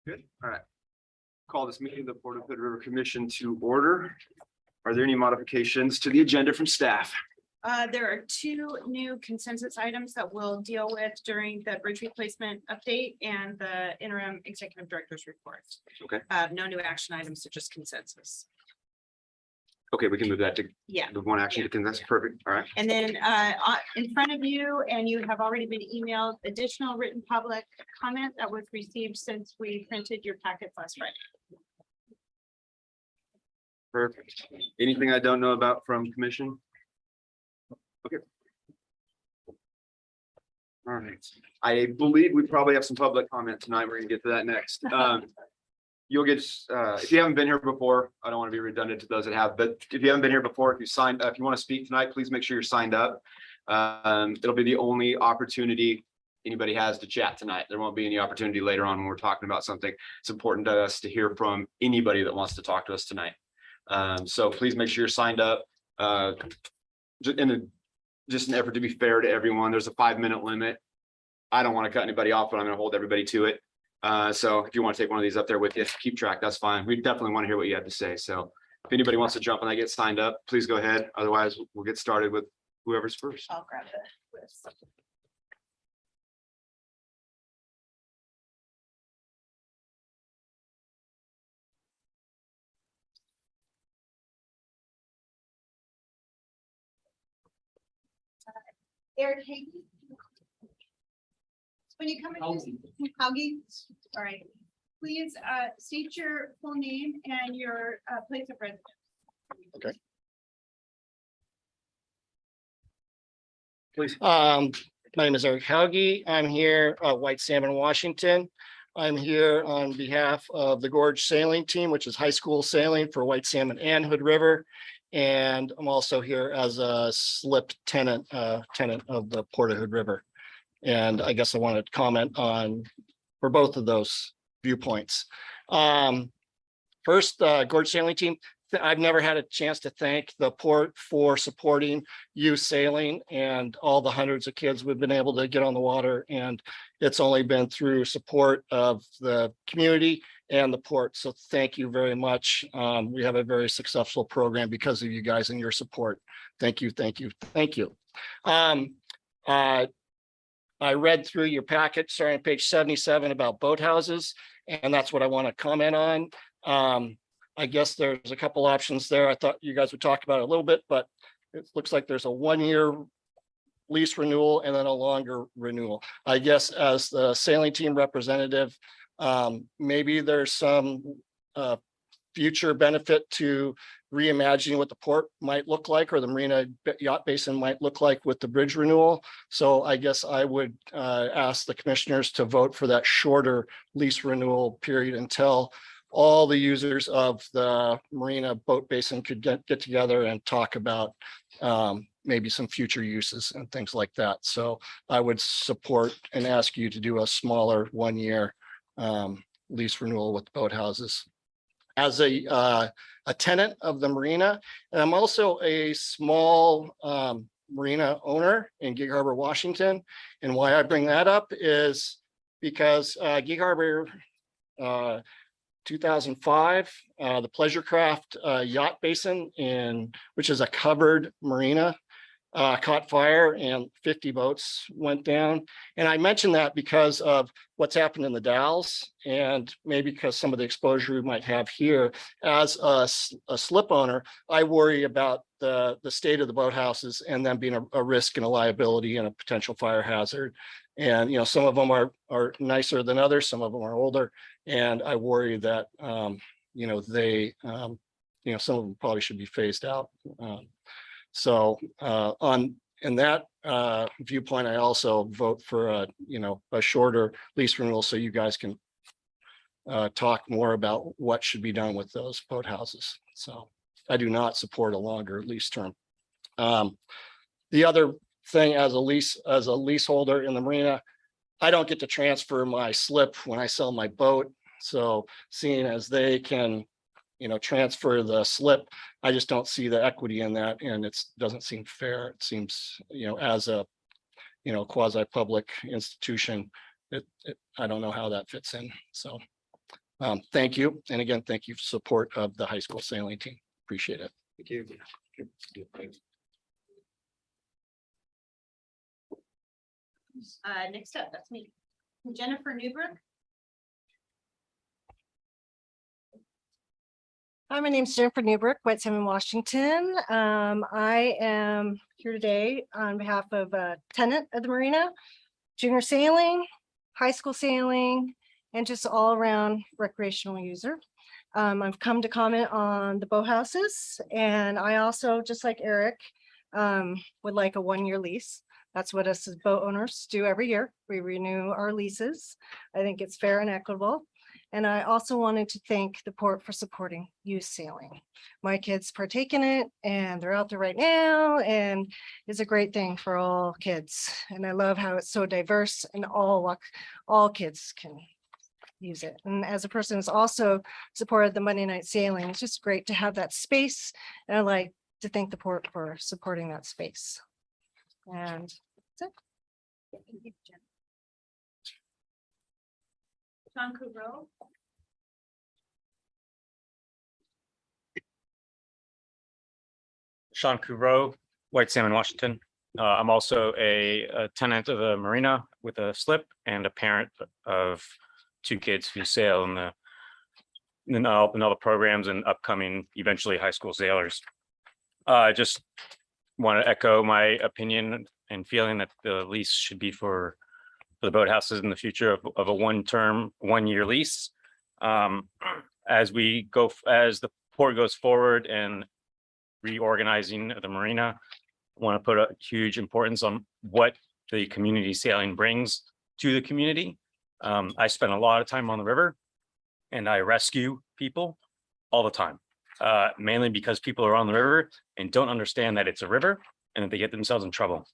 Good. All right. Call this meeting of the Port of Hood River Commission to order. Are there any modifications to the agenda from staff? There are two new consensus items that we'll deal with during the bridge replacement update and the interim executive director's report. Okay. No new action items, so just consensus. Okay, we can move that to Yeah. the one action to consensus. Perfect. All right. And then in front of you, and you have already been emailed, additional written public comment that was received since we printed your packets last Friday. Perfect. Anything I don't know about from commission? Okay. All right. I believe we probably have some public comment tonight. We're gonna get to that next. You'll get, if you haven't been here before, I don't want to be redundant to those that have, but if you haven't been here before, if you signed up, if you want to speak tonight, please make sure you're signed up. It'll be the only opportunity anybody has to chat tonight. There won't be any opportunity later on when we're talking about something. It's important to us to hear from anybody that wants to talk to us tonight. So please make sure you're signed up. Just in an effort to be fair to everyone, there's a 5-minute limit. I don't want to cut anybody off, but I'm going to hold everybody to it. So if you want to take one of these up there with you, keep track, that's fine. We definitely want to hear what you have to say. So if anybody wants to jump and I get signed up, please go ahead. Otherwise, we'll get started with whoever's first. I'll grab the list. Eric Hagee. When you come in, Hagee, all right. Please state your full name and your place of residence. Okay. Please. My name is Eric Hauge. I'm here at White Salmon, Washington. I'm here on behalf of the Gorge Sailing Team, which is high school sailing for White Salmon and Hood River. And I'm also here as a slip tenant of the Port of Hood River. And I guess I wanted to comment on for both of those viewpoints. First, Gorge Sailing Team. I've never had a chance to thank the port for supporting youth sailing and all the hundreds of kids we've been able to get on the water. And it's only been through support of the community and the port. So thank you very much. We have a very successful program because of you guys and your support. Thank you, thank you, thank you. I read through your packet starting on page 77 about boathouses, and that's what I want to comment on. I guess there's a couple options there. I thought you guys would talk about it a little bit, but it looks like there's a 1-year lease renewal and then a longer renewal. I guess as the sailing team representative, maybe there's some future benefit to reimagining what the port might look like or the Marina yacht basin might look like with the bridge renewal. So I guess I would ask the commissioners to vote for that shorter lease renewal period until all the users of the Marina boat basin could get together and talk about maybe some future uses and things like that. So I would support and ask you to do a smaller 1-year lease renewal with boathouses. As a tenant of the Marina, and I'm also a small Marina owner in Gig Harbor, Washington. And why I bring that up is because Gig Harbor 2005, the Pleasure Craft yacht basin which is a covered marina, caught fire and 50 boats went down. And I mention that because of what's happened in the Dalles and maybe because some of the exposure we might have here. As a slip owner, I worry about the state of the boathouses and them being a risk and a liability and a potential fire hazard. And, you know, some of them are nicer than others. Some of them are older. And I worry that, you know, some of them probably should be phased out. So in that viewpoint, I also vote for a shorter lease renewal so you guys can talk more about what should be done with those boathouses. So I do not support a longer lease term. The other thing as a leaseholder in the Marina, I don't get to transfer my slip when I sell my boat. So seeing as they can, transfer the slip, I just don't see the equity in that. And it doesn't seem fair. It seems, as a, quasi-public institution, I don't know how that fits in. So Thank you. And again, thank you for support of the high school sailing team. Appreciate it. Thank you. Next up, that's me. Jennifer Newbrook. Hi, my name is Jennifer Newbrook, White Salmon, Washington. I am here today on behalf of a tenant of the Marina, junior sailing, high school sailing, and just all around recreational user. I've come to comment on the boathouses, and I also, just like Eric, would like a 1-year lease. That's what us as boat owners do every year. We renew our leases. I think it's fair and equitable. And I also wanted to thank the port for supporting youth sailing. My kids partake in it and they're out there right now, and it's a great thing for all kids. And I love how it's so diverse and all kids can use it. And as a person who's also supported the Monday night sailing, it's just great to have that space. And I'd like to thank the port for supporting that space. And that's it. Thank you, Jen. Sean Kuro. Sean Kuro, White Salmon, Washington. I'm also a tenant of the Marina with a slip and a parent of 2 kids who sail in all the programs and upcoming eventually high school sailors. I just want to echo my opinion and feeling that the lease should be for the boathouses in the future of a 1-year lease. As the port goes forward and reorganizing the Marina, I want to put a huge importance on what the community sailing brings to the community. I spend a lot of time on the river and I rescue people all the time, mainly because people are on the river and don't understand that it's a river and that they get themselves in trouble.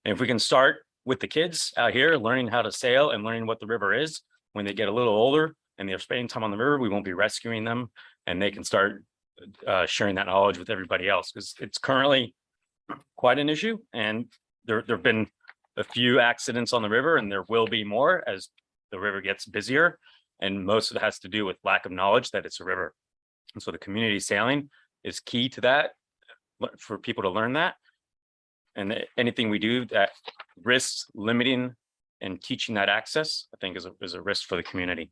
And if we can start with the kids out here learning how to sail and learning what the river is, when they get a little older and they're spending time on the river, we won't be rescuing them and they can start sharing that knowledge with everybody else, because it's currently quite an issue. And there have been a few accidents on the river, and there will be more as the river gets busier. And most of it has to do with lack of knowledge that it's a river. And so the community sailing is key to that, for people to learn that. And anything we do that risks limiting and teaching that access, I think is a risk for the community.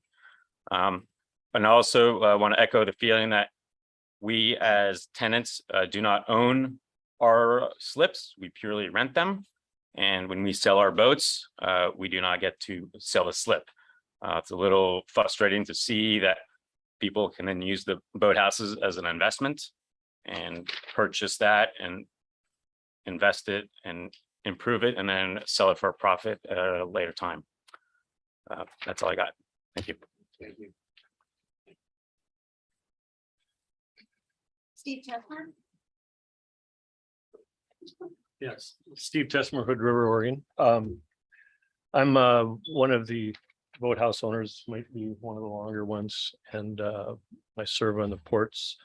And I also want to echo the feeling that we as tenants do not own our slips, we purely rent them. And when we sell our boats, we do not get to sell the slip. It's a little frustrating to see that people can then use the boathouses as an investment and purchase that and invest it and improve it and then sell it for a profit at a later time. That's all I got. Thank you. Thank you. Steve Chesler. Yes, Steve Tesmer, Hood River, Oregon. I'm one of the boathouse owners, might be one of the longer ones, and I serve on the port's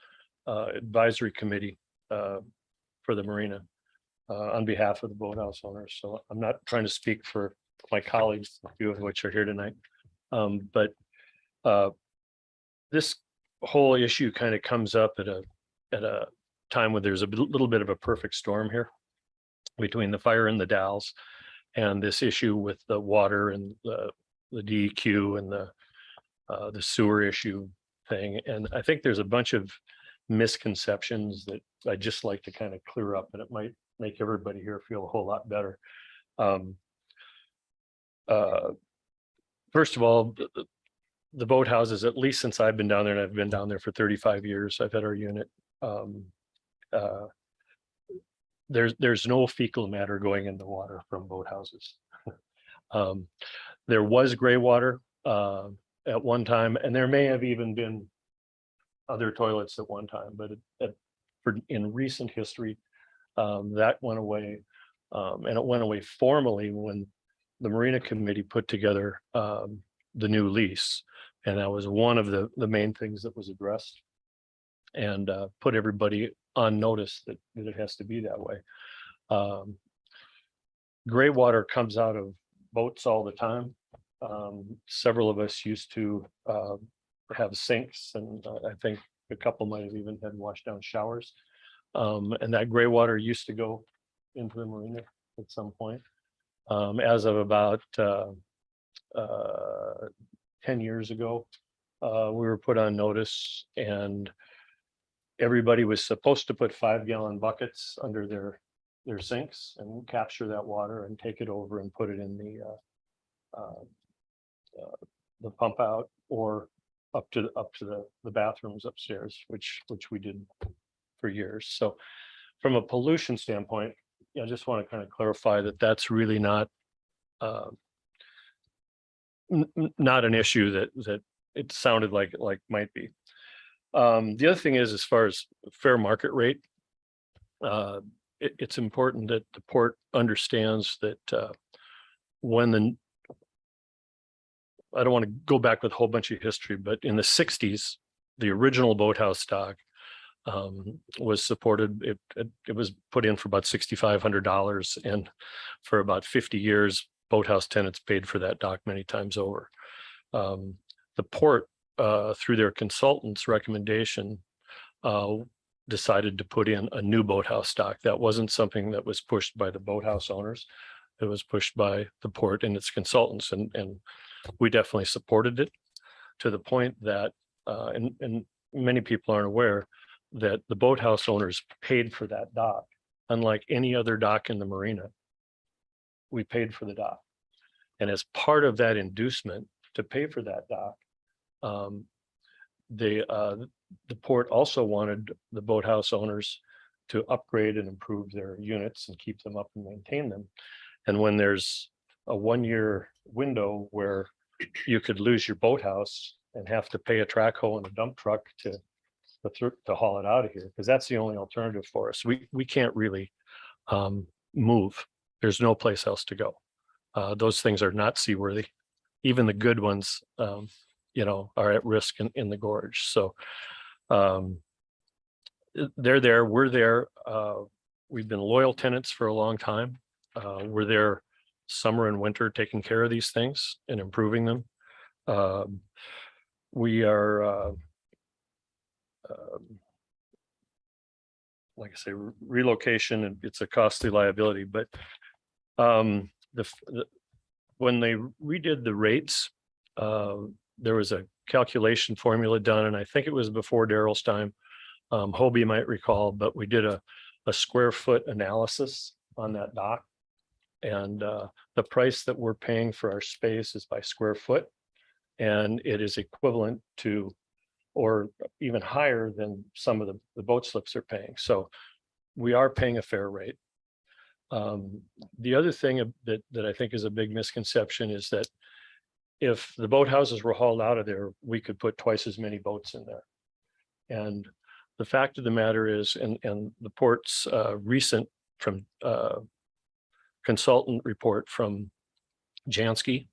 advisory committee for the Marina on behalf of the boathouse owners. So I'm not trying to speak for my colleagues, a few of which are here tonight. But this whole issue kind of comes up at a time when there's a little bit of a perfect storm here between the fire in the Dalles and this issue with the water and the DEQ and the sewer issue thing. And I think there's a bunch of misconceptions that I'd just like to kind of clear up, and it might make everybody here feel a whole lot better. First of all, the boathouses, at least since I've been down there, and I've been down there for 35 years, I've had our unit. There's no fecal matter going in the water from boathouses. There was gray water at one time, and there may have even been other toilets at one time, but in recent history, that went away. And it went away formally when the Marina Committee put together the new lease. And that was one of the main things that was addressed, and put everybody on notice that it has to be that way. Gray water comes out of boats all the time. Several of us used to have sinks, and I think a couple might have even had wash down showers. And that gray water used to go into the marina at some point. As of about 10 years ago, we were put on notice, and everybody was supposed to put 5-gallon buckets under their sinks and capture that water and take it over and put it in the pump out, or up to the bathrooms upstairs, which we did for years. So from a pollution standpoint, I just want to kind of clarify that that's really not not an issue that it sounded like might be. The other thing is, as far as fair market rate, it's important that the port understands that when I don't want to go back with a whole bunch of history, but in the 60s, the original Boathouse dock was supported. It was put in for about $6,500, and for about 50 years, Boathouse tenants paid for that dock many times over. The port, through their consultant's recommendation, decided to put in a new Boathouse dock. That wasn't something that was pushed by the Boathouse owners. It was pushed by the port and its consultants, and we definitely supported it, to the point that, and many people aren't aware, that the Boathouse owners paid for that dock. Unlike any other dock in the marina, we paid for the dock. And as part of that inducement to pay for that dock, the port also wanted the Boathouse owners to upgrade and improve their units and keep them up and maintain them. And when there's a 1-year window where you could lose your boathouse and have to pay a track hoe and a dump truck to haul it out of here, because that's the only alternative for us. We can't really move. There's no place else to go. Those things are not seaworthy. Even the good ones, are at risk in the gorge. So they're there. We're there. We've been loyal tenants for a long time. We're there summer and winter taking care of these things and improving them. We are, like I say, relocation, and it's a costly liability, but when they redid the rates, there was a calculation formula done, and I think it was before Daryl's time. Hobie might recall, but we did a square foot analysis on that dock. And the price that we're paying for our space is by square foot. And it is equivalent to, or even higher than some of the boat slips are paying. So we are paying a fair rate. The other thing that I think is a big misconception is that if the boathouses were hauled out of there, we could put twice as many boats in there. And the fact of the matter is, and the port's recent consultant report from Jansky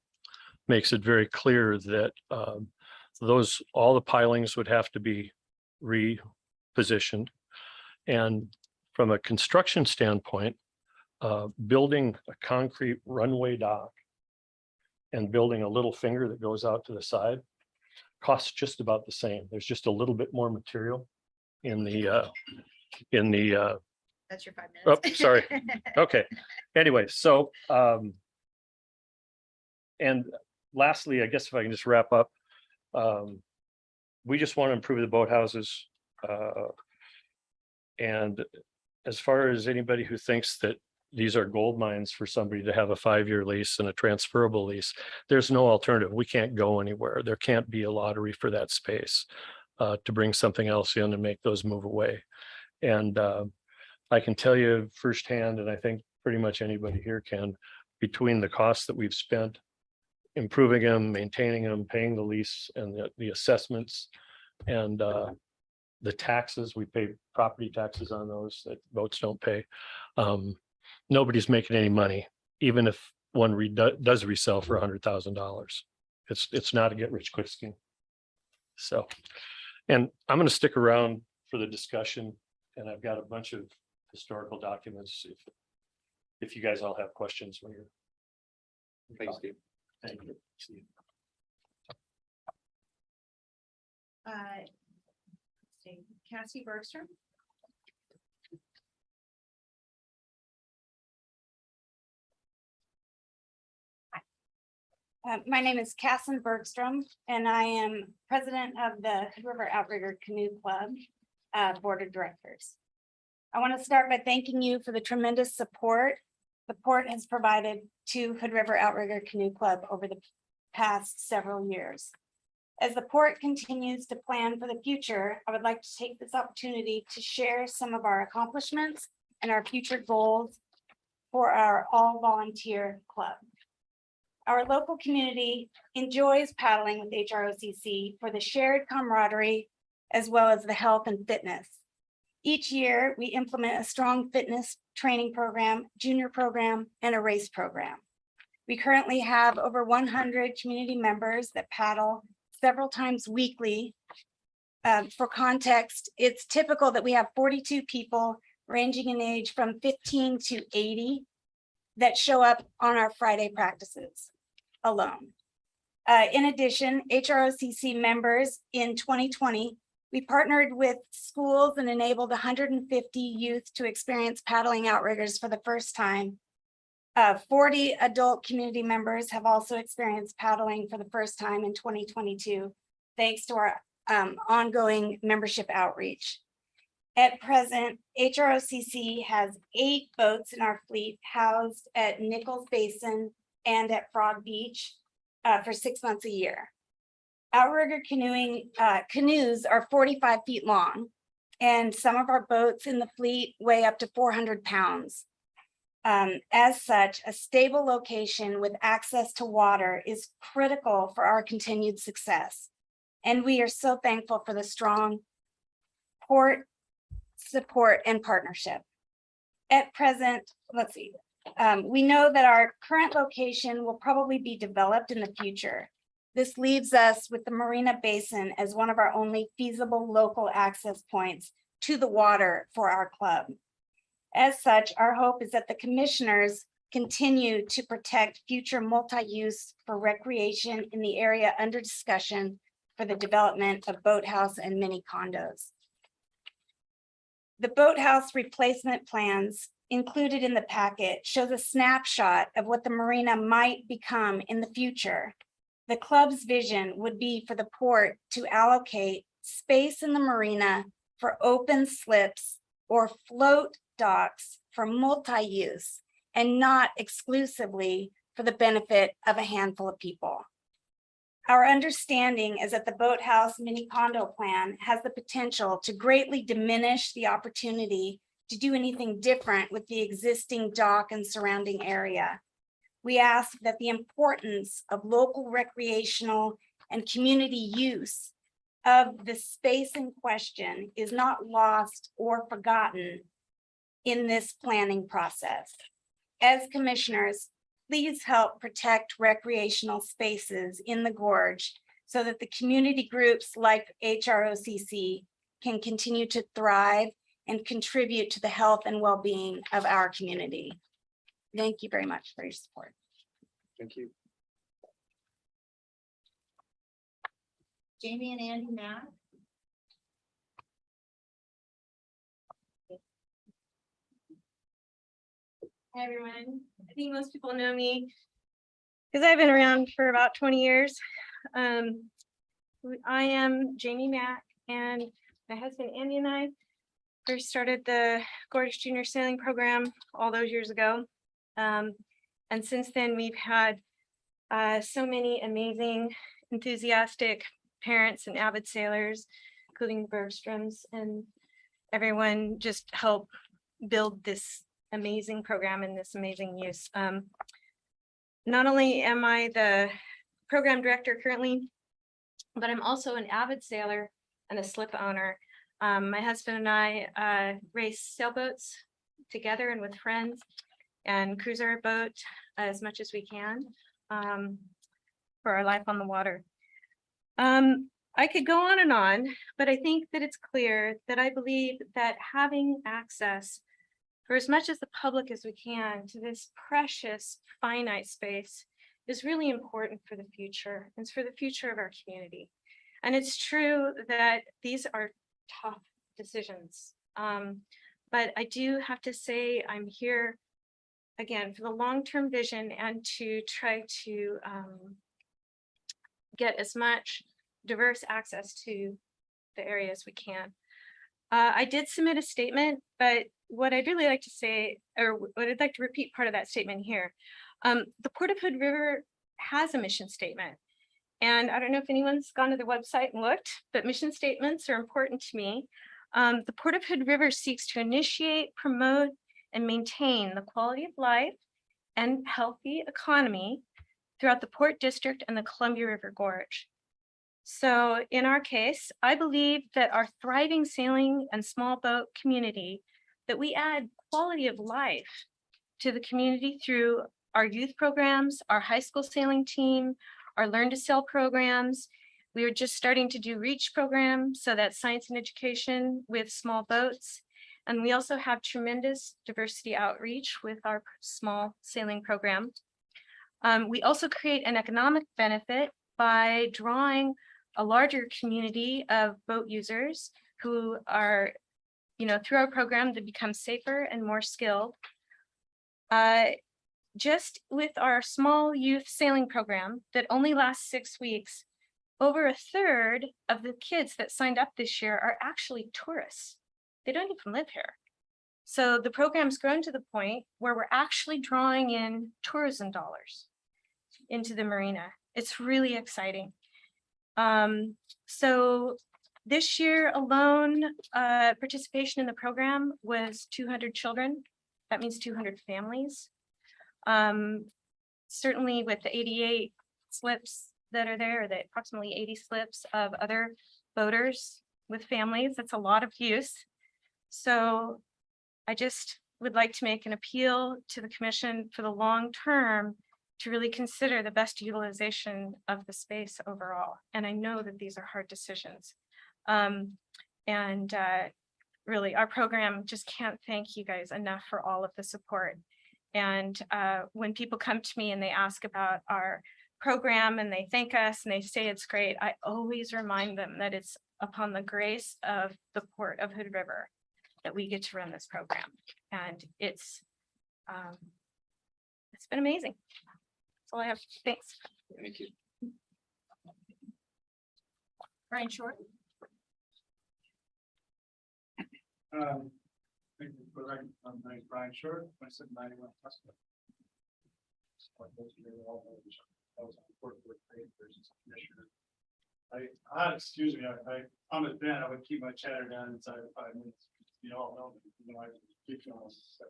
makes it very clear that all the pilings would have to be repositioned. And from a construction standpoint, building a concrete runway dock and building a little finger that goes out to the side costs just about the same. There's just a little bit more material in the That's your 5 minutes. Oh, sorry. Okay. Anyway, so and lastly, I guess if I can just wrap up, we just want to improve the boathouses. And as far as anybody who thinks that these are gold mines for somebody to have a 5-year lease and a transferable lease, there's no alternative. We can't go anywhere. There can't be a lottery for that space to bring something else in and make those move away. And I can tell you firsthand, and I think pretty much anybody here can, between the costs that we've spent improving them, maintaining them, paying the lease and the assessments, and the taxes, we pay property taxes on those that boats don't pay. Nobody's making any money, even if one does resell for $100,000. It's not a get rich quick scheme. So, and I'm going to stick around for the discussion, and I've got a bunch of historical documents if you guys all have questions when you're. Thanks, Steve. Thank you. let's see, Cassie Bergstrom. My name is Cassin Bergstrom, and I am president of the Hood River Outrigger Canoe Club Board of Directors. I want to start by thanking you for the tremendous support the port has provided to Hood River Outrigger Canoe Club over the past several years. As the port continues to plan for the future, I would like to take this opportunity to share some of our accomplishments and our future goals for our all-volunteer club. Our local community enjoys paddling with HROCC for the shared camaraderie as well as the health and fitness. Each year, we implement a strong fitness training program, junior program, and a race program. We currently have over 100 community members that paddle several times weekly. For context, it's typical that we have 42 people ranging in age from 15 to 80 that show up on our Friday practices alone. In addition, HROCC members in 2020, we partnered with schools and enabled 150 youth to experience paddling outriggers for the first time. 40 adult community members have also experienced paddling for the first time in 2022, thanks to our ongoing membership outreach. At present, HROCC has 8 boats in our fleet housed at Nichols Basin and at Frog Beach for 6 months a year. Outrigger canoes are 45 feet long, and some of our boats in the fleet weigh up to 400 pounds. As such, a stable location with access to water is critical for our continued success. And we are so thankful for the strong port support and partnership. At present, let's see, we know that our current location will probably be developed in the future. This leaves us with the Marina Basin as one of our only feasible local access points to the water for our club. As such, our hope is that the commissioners continue to protect future multi-use for recreation in the area under discussion for the development of boathouse and mini condos. The boathouse replacement plans included in the packet shows a snapshot of what the marina might become in the future. The club's vision would be for the port to allocate space in the marina for open slips or float docks for multi-use and not exclusively for the benefit of a handful of people. Our understanding is that the boathouse mini condo plan has the potential to greatly diminish the opportunity to do anything different with the existing dock and surrounding area. We ask that the importance of local recreational and community use of the space in question is not lost or forgotten in this planning process. As commissioners, please help protect recreational spaces in the gorge so that the community groups like HROCC can continue to thrive and contribute to the health and well-being of our community. Thank you very much for your support. Thank you. Jamie and Andy Mack. Hi, everyone. I think most people know me because I've been around for about 20 years. I am Jamie Mack, and my husband Andy and I first started the Gorge Junior Sailing Program all those years ago. And since then, we've had so many amazing, enthusiastic parents and avid sailors, including the Bergstroms, and everyone just help build this amazing program and this amazing use. Not only am I the program director currently, but I'm also an avid sailor and a slip owner. My husband and I race sailboats together and with friends and cruise our boat as much as we can for our life on the water. I could go on, but I think that it's clear that I believe that having access for as much as the public as we can to this precious finite space is really important for the future. It's for the future of our community. And it's true that these are tough decisions. But I do have to say, I'm here again for the long-term vision and to try to get as much diverse access to the areas we can. I did submit a statement, but what I'd really like to say, or what I'd like to repeat part of that statement here. The Port of Hood River has a mission statement. And I don't know if anyone's gone to the website and looked, but mission statements are important to me. The Port of Hood River seeks to initiate, promote, and maintain the quality of life and healthy economy throughout the Port District and the Columbia River Gorge. So in our case, I believe that our thriving sailing and small boat community, that we add quality of life to the community through our youth programs, our high school sailing team, our Learn to Sail programs. We are just starting to do REACH program, so that's science and education with small boats. And we also have tremendous diversity outreach with our small sailing program. We also create an economic benefit by drawing a larger community of boat users who are, through our program to become safer and more skilled. Just with our small youth sailing program that only lasts 6 weeks, over a third of the kids that signed up this year are actually tourists. They don't even live here. So the program's grown to the point where we're actually drawing in tourism dollars into the marina. It's really exciting. So this year alone, participation in the program was 200 children. That means 200 families. Certainly with the 88 slips that are there, the approximately 80 slips of other boaters with families, that's a lot of use. So I just would like to make an appeal to the commission for the long term to really consider the best utilization of the space overall. And I know that these are hard decisions. Really, our program just can't thank you guys enough for all of the support. And when people come to me and they ask about our program and they thank us and they say it's great, I always remind them that it's upon the grace of the Port of Hood River that we get to run this program. And it's been amazing. That's all I have. Thanks. Thank you. Brian Short. Thank you for that. I'm Brian Short, 2791 Tuscaloosa. Excuse me, I'm a fan. I would keep my chatter down inside of 5 minutes. You all know me, I keep you almost.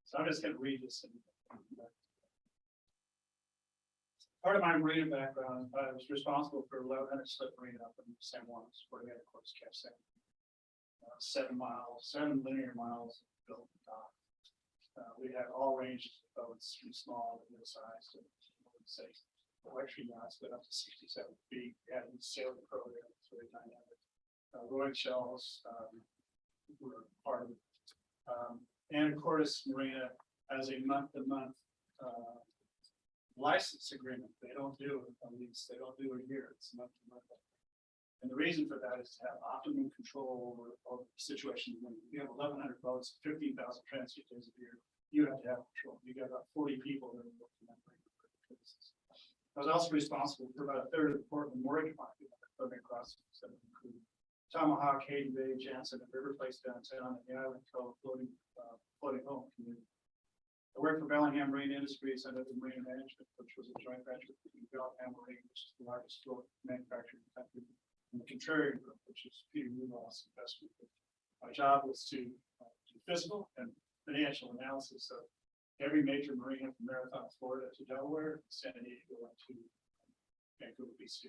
So I'm just going to read this. Part of my marina background, I was responsible for 1,100 slip marina up in San Juan, where we had a course kept saying 7 linear miles built dock. We had all ranges of boats from small to middle-sized to electric yachts, but up to 67 feet. We had a sailing program, it's very dynamic. Rowing shells were part of it. Anacortes Marina as a month-to-month license agreement. They don't do a lease, they don't do a year, it's month-to-month. And the reason for that is to have optimum control over the situation. When you have 1,100 boats, 15,000 transit days a year, you have to have control. You got about 40 people that are working on that. I was also responsible for about a third of the Portland mortgage market across that include Tomahawk, Hayden Bay, Jansen, and River Place downtown, and the Island Cove floating home community. I worked for Bellingham Marine Industries under the Marine Management, which was a joint venture between Bellingham Marine, which is the largest boat manufacturer in the country, and the Contrary Group, which is Peter Newmont's investment group. My job was to do physical and financial analysis of every major marina from Marathon, Florida to Delaware, San Diego, to Vancouver, BC.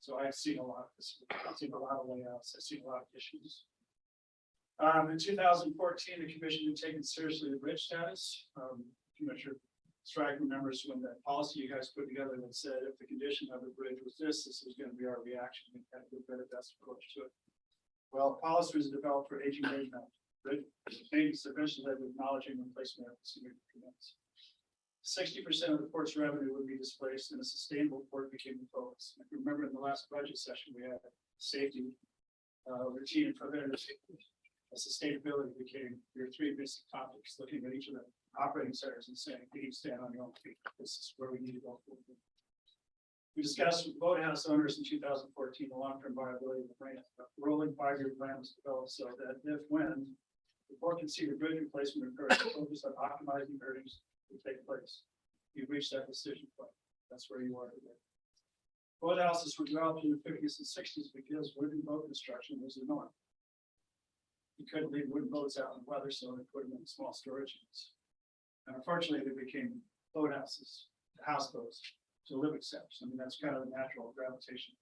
So I've seen a lot of this. I've seen a lot of layouts. I've seen a lot of issues. In 2014, the commission had taken seriously the bridge status. Commissioner Strike remembers when that policy you guys put together that said if the condition of the bridge was this was going to be our reaction. We had to get a best approach to it. Well, policy was developed for aging bridge mountain. Bridge maintenance eventually led to acknowledging replacement of significant events. 60% of the port's revenue would be displaced and a sustainable port became the focus. If you remember in the last budget session, we had safety, routine and preventative safety. Sustainability became your three basic topics, looking at each of the operating centers and saying, you need to stand on your own feet. This is where we need to go. We discussed with Boathouse owners in 2014, the long-term viability of the brand. A rolling 5-year plan was developed so that if when the board can see the bridge replacement occurs, focus on optimizing earnings will take place. You've reached that decision point. That's where you are today. Boathouses were developed in the 50s and 60s because wooden boat construction was the norm. You couldn't leave wooden boats out in the weather, so they put them in small storage units. And unfortunately, they became boathouses, houseboats, to living centers. I mean, that's kind of the natural gravitation.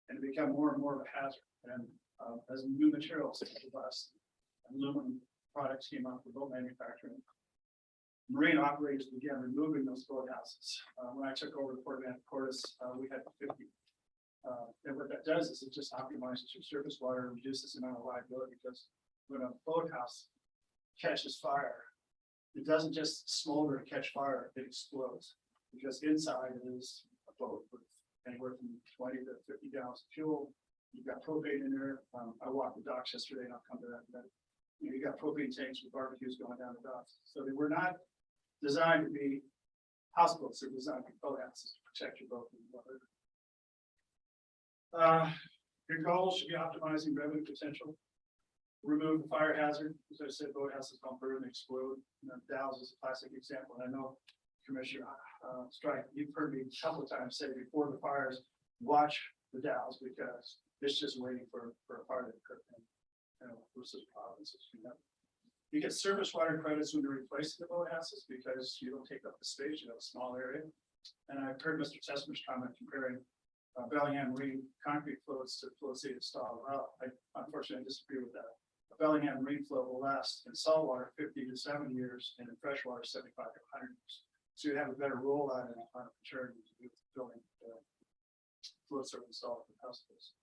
And it became more and more of a hazard. And as new materials, glass, aluminum products came out for boat manufacturing, marine operators began removing those boathouses. When I took over the Port of Anacortes, we had 50. And what that does is it just optimizes your surface water and reduces the amount of liability, because when a boathouse catches fire, it doesn't just smolder and catch fire, it explodes. Because inside is a boat with anywhere from 20 to 50 gallons of fuel. You've got propane in there. I walked the docks yesterday, and I'll come to that in a minute. You got propane tanks with barbecues going down the docks. So they were not designed to be houseboats, they're designed to be boathouses to protect your boat from the weather. Your goal should be optimizing revenue potential. Remove the fire hazard. As I said, boathouses don't burn and explode. Dow's is a classic example. And I know Commissioner Strike, you've heard me a couple of times say before the fires, watch the Dow's, because it's just waiting for a fire to occur. Versus provinces, you get surface water credits when you're replacing the boathouses because you don't take up the space, you have a small area. And I've heard Mr. Tessmer's comment comparing Bellingham Marine concrete floats to floats they install. Well, I unfortunately disagree with that. A Bellingham Marine float will last in saltwater 50 to 70 years and in freshwater 75 to 100 years. So you have a better rollout on a maturity building floats are installed in houses.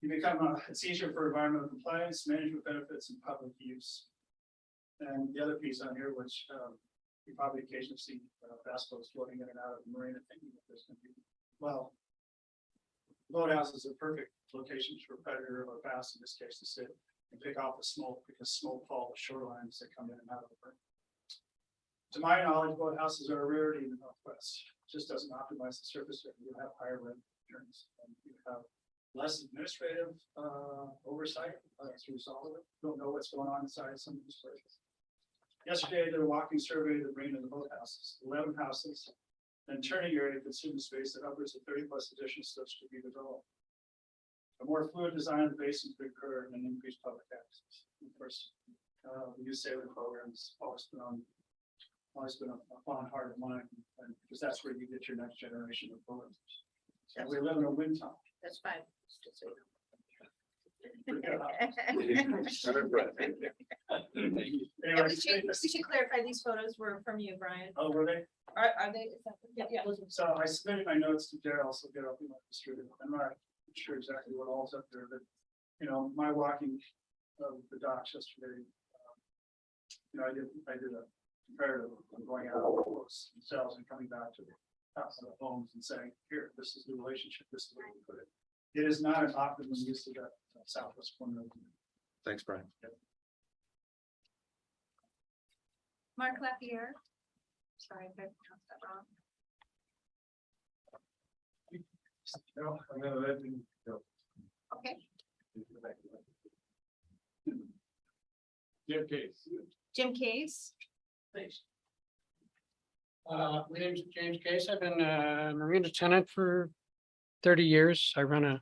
You become it's easier for environmental compliance, management benefits, and public use. And the other piece on here, which you probably occasionally see bass boats floating in and out of the marina, thinking that there's going to be, well, boathouses are perfect locations for predator or bass in this case to sit and pick off the smoke, because smoke fall the shorelines that come in and out of the marina. To my knowledge, boathouses are a rarity in the Northwest. It just doesn't optimize the surface area. You have higher returns, and you have less administrative oversight as a result of it. Don't know what's going on inside some of these places. Yesterday, I did a walking survey of the marina and the boathouses, 11 houses, and turning area consumed space that upwards of 30+ additional slips to be developed. A more fluid design of the basin could occur and increase public access. Of course, the youth sailing program has always been a fond heart of mine, and because that's where you get your next generation of boaters. And we live in a wind tunnel. That's 5. Anyway, We should clarify, these photos were from you, Brian. oh, were they? Are they? Yeah. So I submitted my notes to Daryl, so get up and distribute. I'm not sure exactly what all's up there, but my walking of the docks yesterday. I did a comparative of going out of boats themselves and coming back to the house of the homes and saying, here, this is the relationship, this is where you put it. It is not an optimum use of that southwest corner. Thanks, Brian. Mark Lapierre. Sorry if I pronounced that wrong. No, I'm gonna let you go. Okay. Jim Case. Jim Case. Thanks. My name's James Case. I've been a marina tenant for 30 years. I run a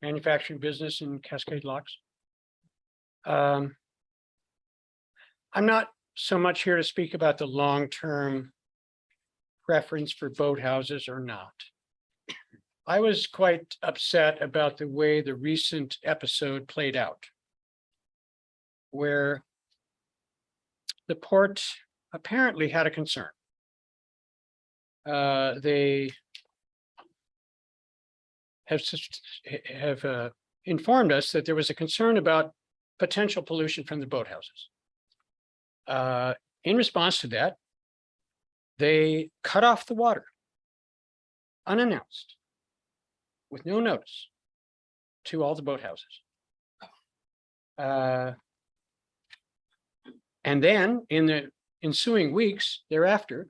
manufacturing business in Cascade Locks. I'm not so much here to speak about the long-term preference for boathouses or not. I was quite upset about the way the recent episode played out, where the port apparently had a concern. They have informed us that there was a concern about potential pollution from the boathouses. In response to that, they cut off the water unannounced with no notice to all the boathouses. And then in the ensuing weeks thereafter,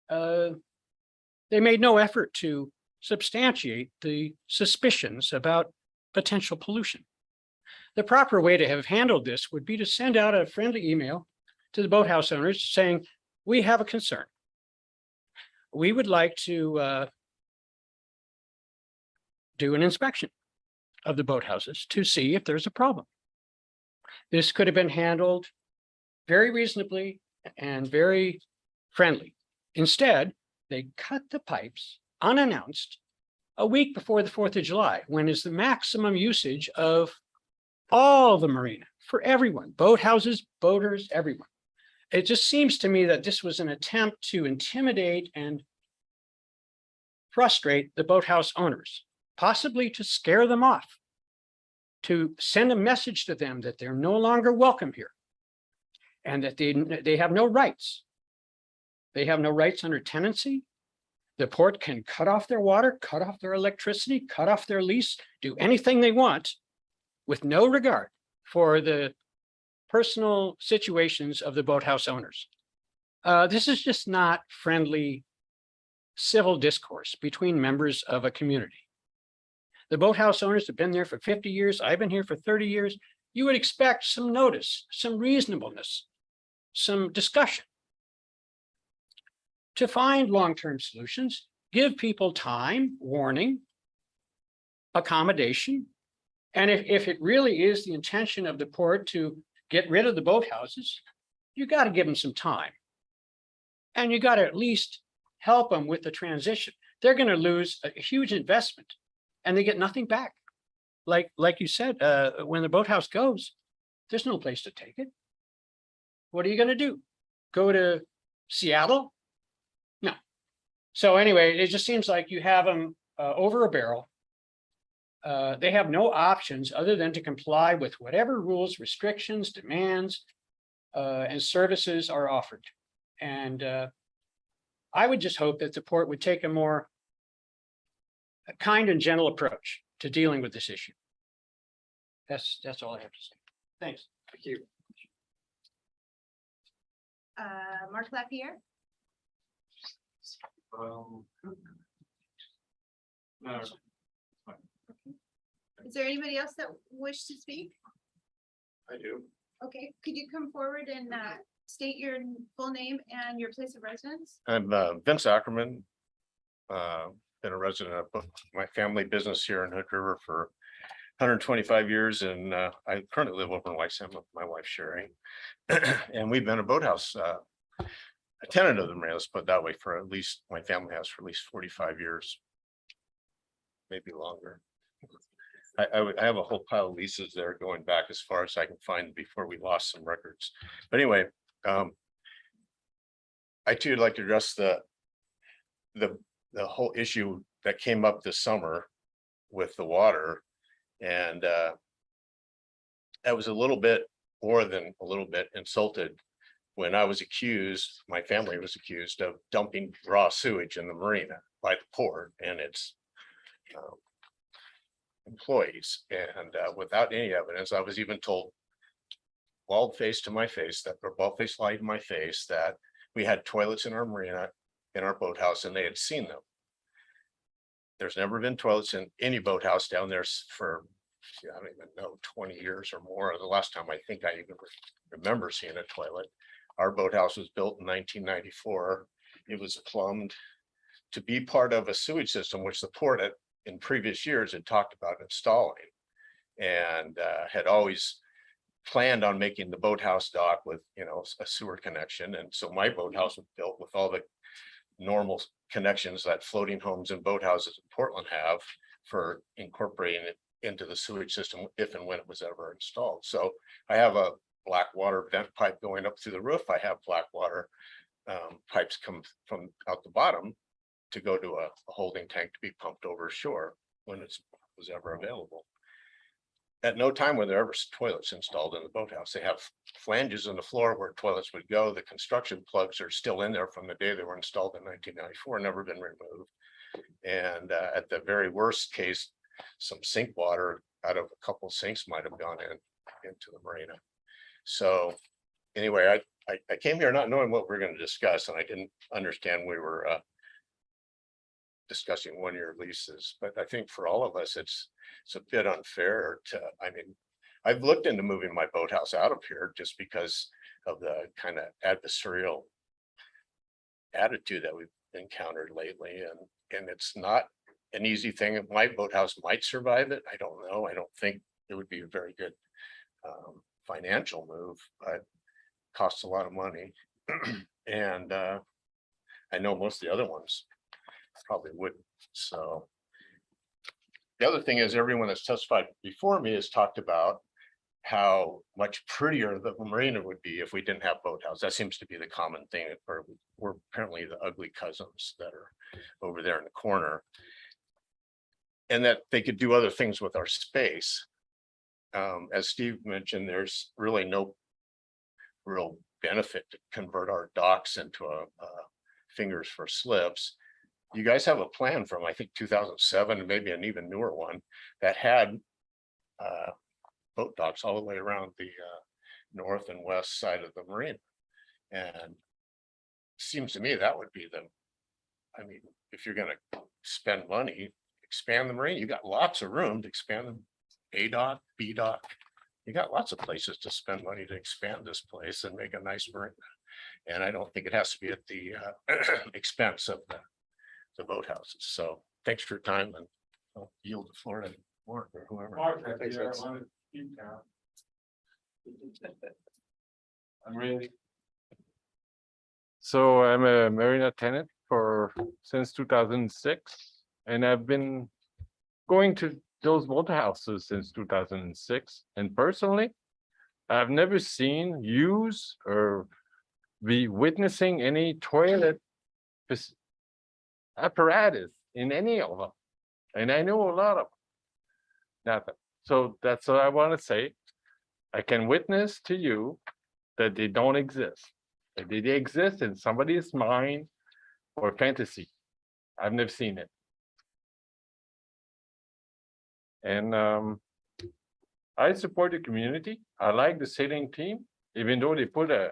they made no effort to substantiate the suspicions about potential pollution. The proper way to have handled this would be to send out a friendly email to the boathouse owners saying, we have a concern. We would like to do an inspection of the boathouses to see if there's a problem. This could have been handled very reasonably and very friendly. Instead, they cut the pipes unannounced a week before the 4th of July, when is the maximum usage of all the marina for everyone, boathouses, boaters, everyone. It just seems to me that this was an attempt to intimidate and frustrate the boathouse owners, possibly to scare them off, to send a message to them that they're no longer welcome here and that they have no rights. They have no rights under tenancy. The port can cut off their water, cut off their electricity, cut off their lease, do anything they want with no regard for the personal situations of the boathouse owners. This is just not friendly civil discourse between members of a community. The boathouse owners have been there for 50 years. I've been here for 30 years. You would expect some notice, some reasonableness, some discussion. To find long-term solutions, give people time, warning, accommodation. And if it really is the intention of the port to get rid of the boathouses, you got to give them some time. And you got to at least help them with the transition. They're going to lose a huge investment and they get nothing back. Like you said, when the boathouse goes, there's no place to take it. What are you going to do? Go to Seattle? No. So anyway, it just seems like you have them over a barrel. They have no options other than to comply with whatever rules, restrictions, demands, and services are offered. And I would just hope that the port would take a more kind and gentle approach to dealing with this issue. That's all I have to say. Thanks. Thank you. Mark Lapierre. Is there anybody else that wish to speak? I do. Okay, could you come forward and state your full name and your place of residence? I'm Vince Ackerman. Been a resident of my family business here in Hood River for 125 years, and I currently live over in Whitesand with my wife Sherry. And we've been a boathouse a tenant of the Marina, let's put it that way, for at least, my family has for at least 45 years, maybe longer. I have a whole pile of leases there going back as far as I can find before we lost some records. But anyway, I too would like to address the whole issue that came up this summer with the water. And I was a little bit, more than a little bit, insulted when I was accused, my family was accused of dumping raw sewage in the marina by the port and its employees. And without any evidence, I was even told bald-faced to my face, that, or bald-faced lie to my face, that we had toilets in our marina, in our boathouse, and they had seen them. There's never been toilets in any boathouse down there for, I don't even know, 20 years or more. The last time I think I even remember seeing a toilet. Our boathouse was built in 1994. It was plumbed to be part of a sewage system, which the port in previous years had talked about installing, and had always planned on making the boathouse dock with, you know, a sewer connection. And so my boathouse was built with all the normal connections that floating homes and boathouses in Portland have for incorporating it into the sewage system if and when it was ever installed. So I have a black water vent pipe going up through the roof. I have black water pipes come from out the bottom to go to a holding tank to be pumped over shore when it was ever available. at no time were there ever toilets installed in the boathouse. They have flanges in the floor where toilets would go. The construction plugs are still in there from the day they were installed in 1994, never been removed. And at the very worst case, some sink water out of a couple sinks might have gone into the marina. So anyway, I came here not knowing what we we're going to discuss, and I didn't understand we were discussing 1-year leases. But I think for all of us, it's a bit unfair to, I mean, I've looked into moving my boathouse out of here just because of the kind of adversarial attitude that we've encountered lately. And it's not an easy thing. My boathouse might survive it. I don't know. I don't think it would be a very good financial move, but costs a lot of money. And I know most of the other ones probably wouldn't. So the other thing is, everyone that's testified before me has talked about how much prettier the marina would be if we didn't have boathouse. That seems to be the common thing. Or we're apparently the ugly cousins that are over there in the corner, and that they could do other things with our space. As Steve mentioned, there's really no real benefit to convert our docks into a fingers for slips. You guys have a plan from, I think, 2007, and maybe an even newer one that had boat docks all the way around the north and west side of the marina. And seems to me that would be I mean, if you're going to spend money, expand the marina. You got lots of room to expand them. A dock, B dock. You got lots of places to spend money to expand this place and make a nice marina. And I don't think it has to be at the expense of the boathouses. So thanks for your time, and I'll yield the floor to Mark or whoever. Thanks, Vince. I'm ready. So I'm a marina tenant since 2006, and I've been going to those boathouses since 2006. And personally, I've never seen, use, or be witnessing any toilet apparatus in any of them. And I know a lot of them. Nothing. So that's what I want to say. I can witness to you that they don't exist. That they exist in somebody's mind or fantasy. I've never seen it. And I support the community. I like the sailing team, even though they put a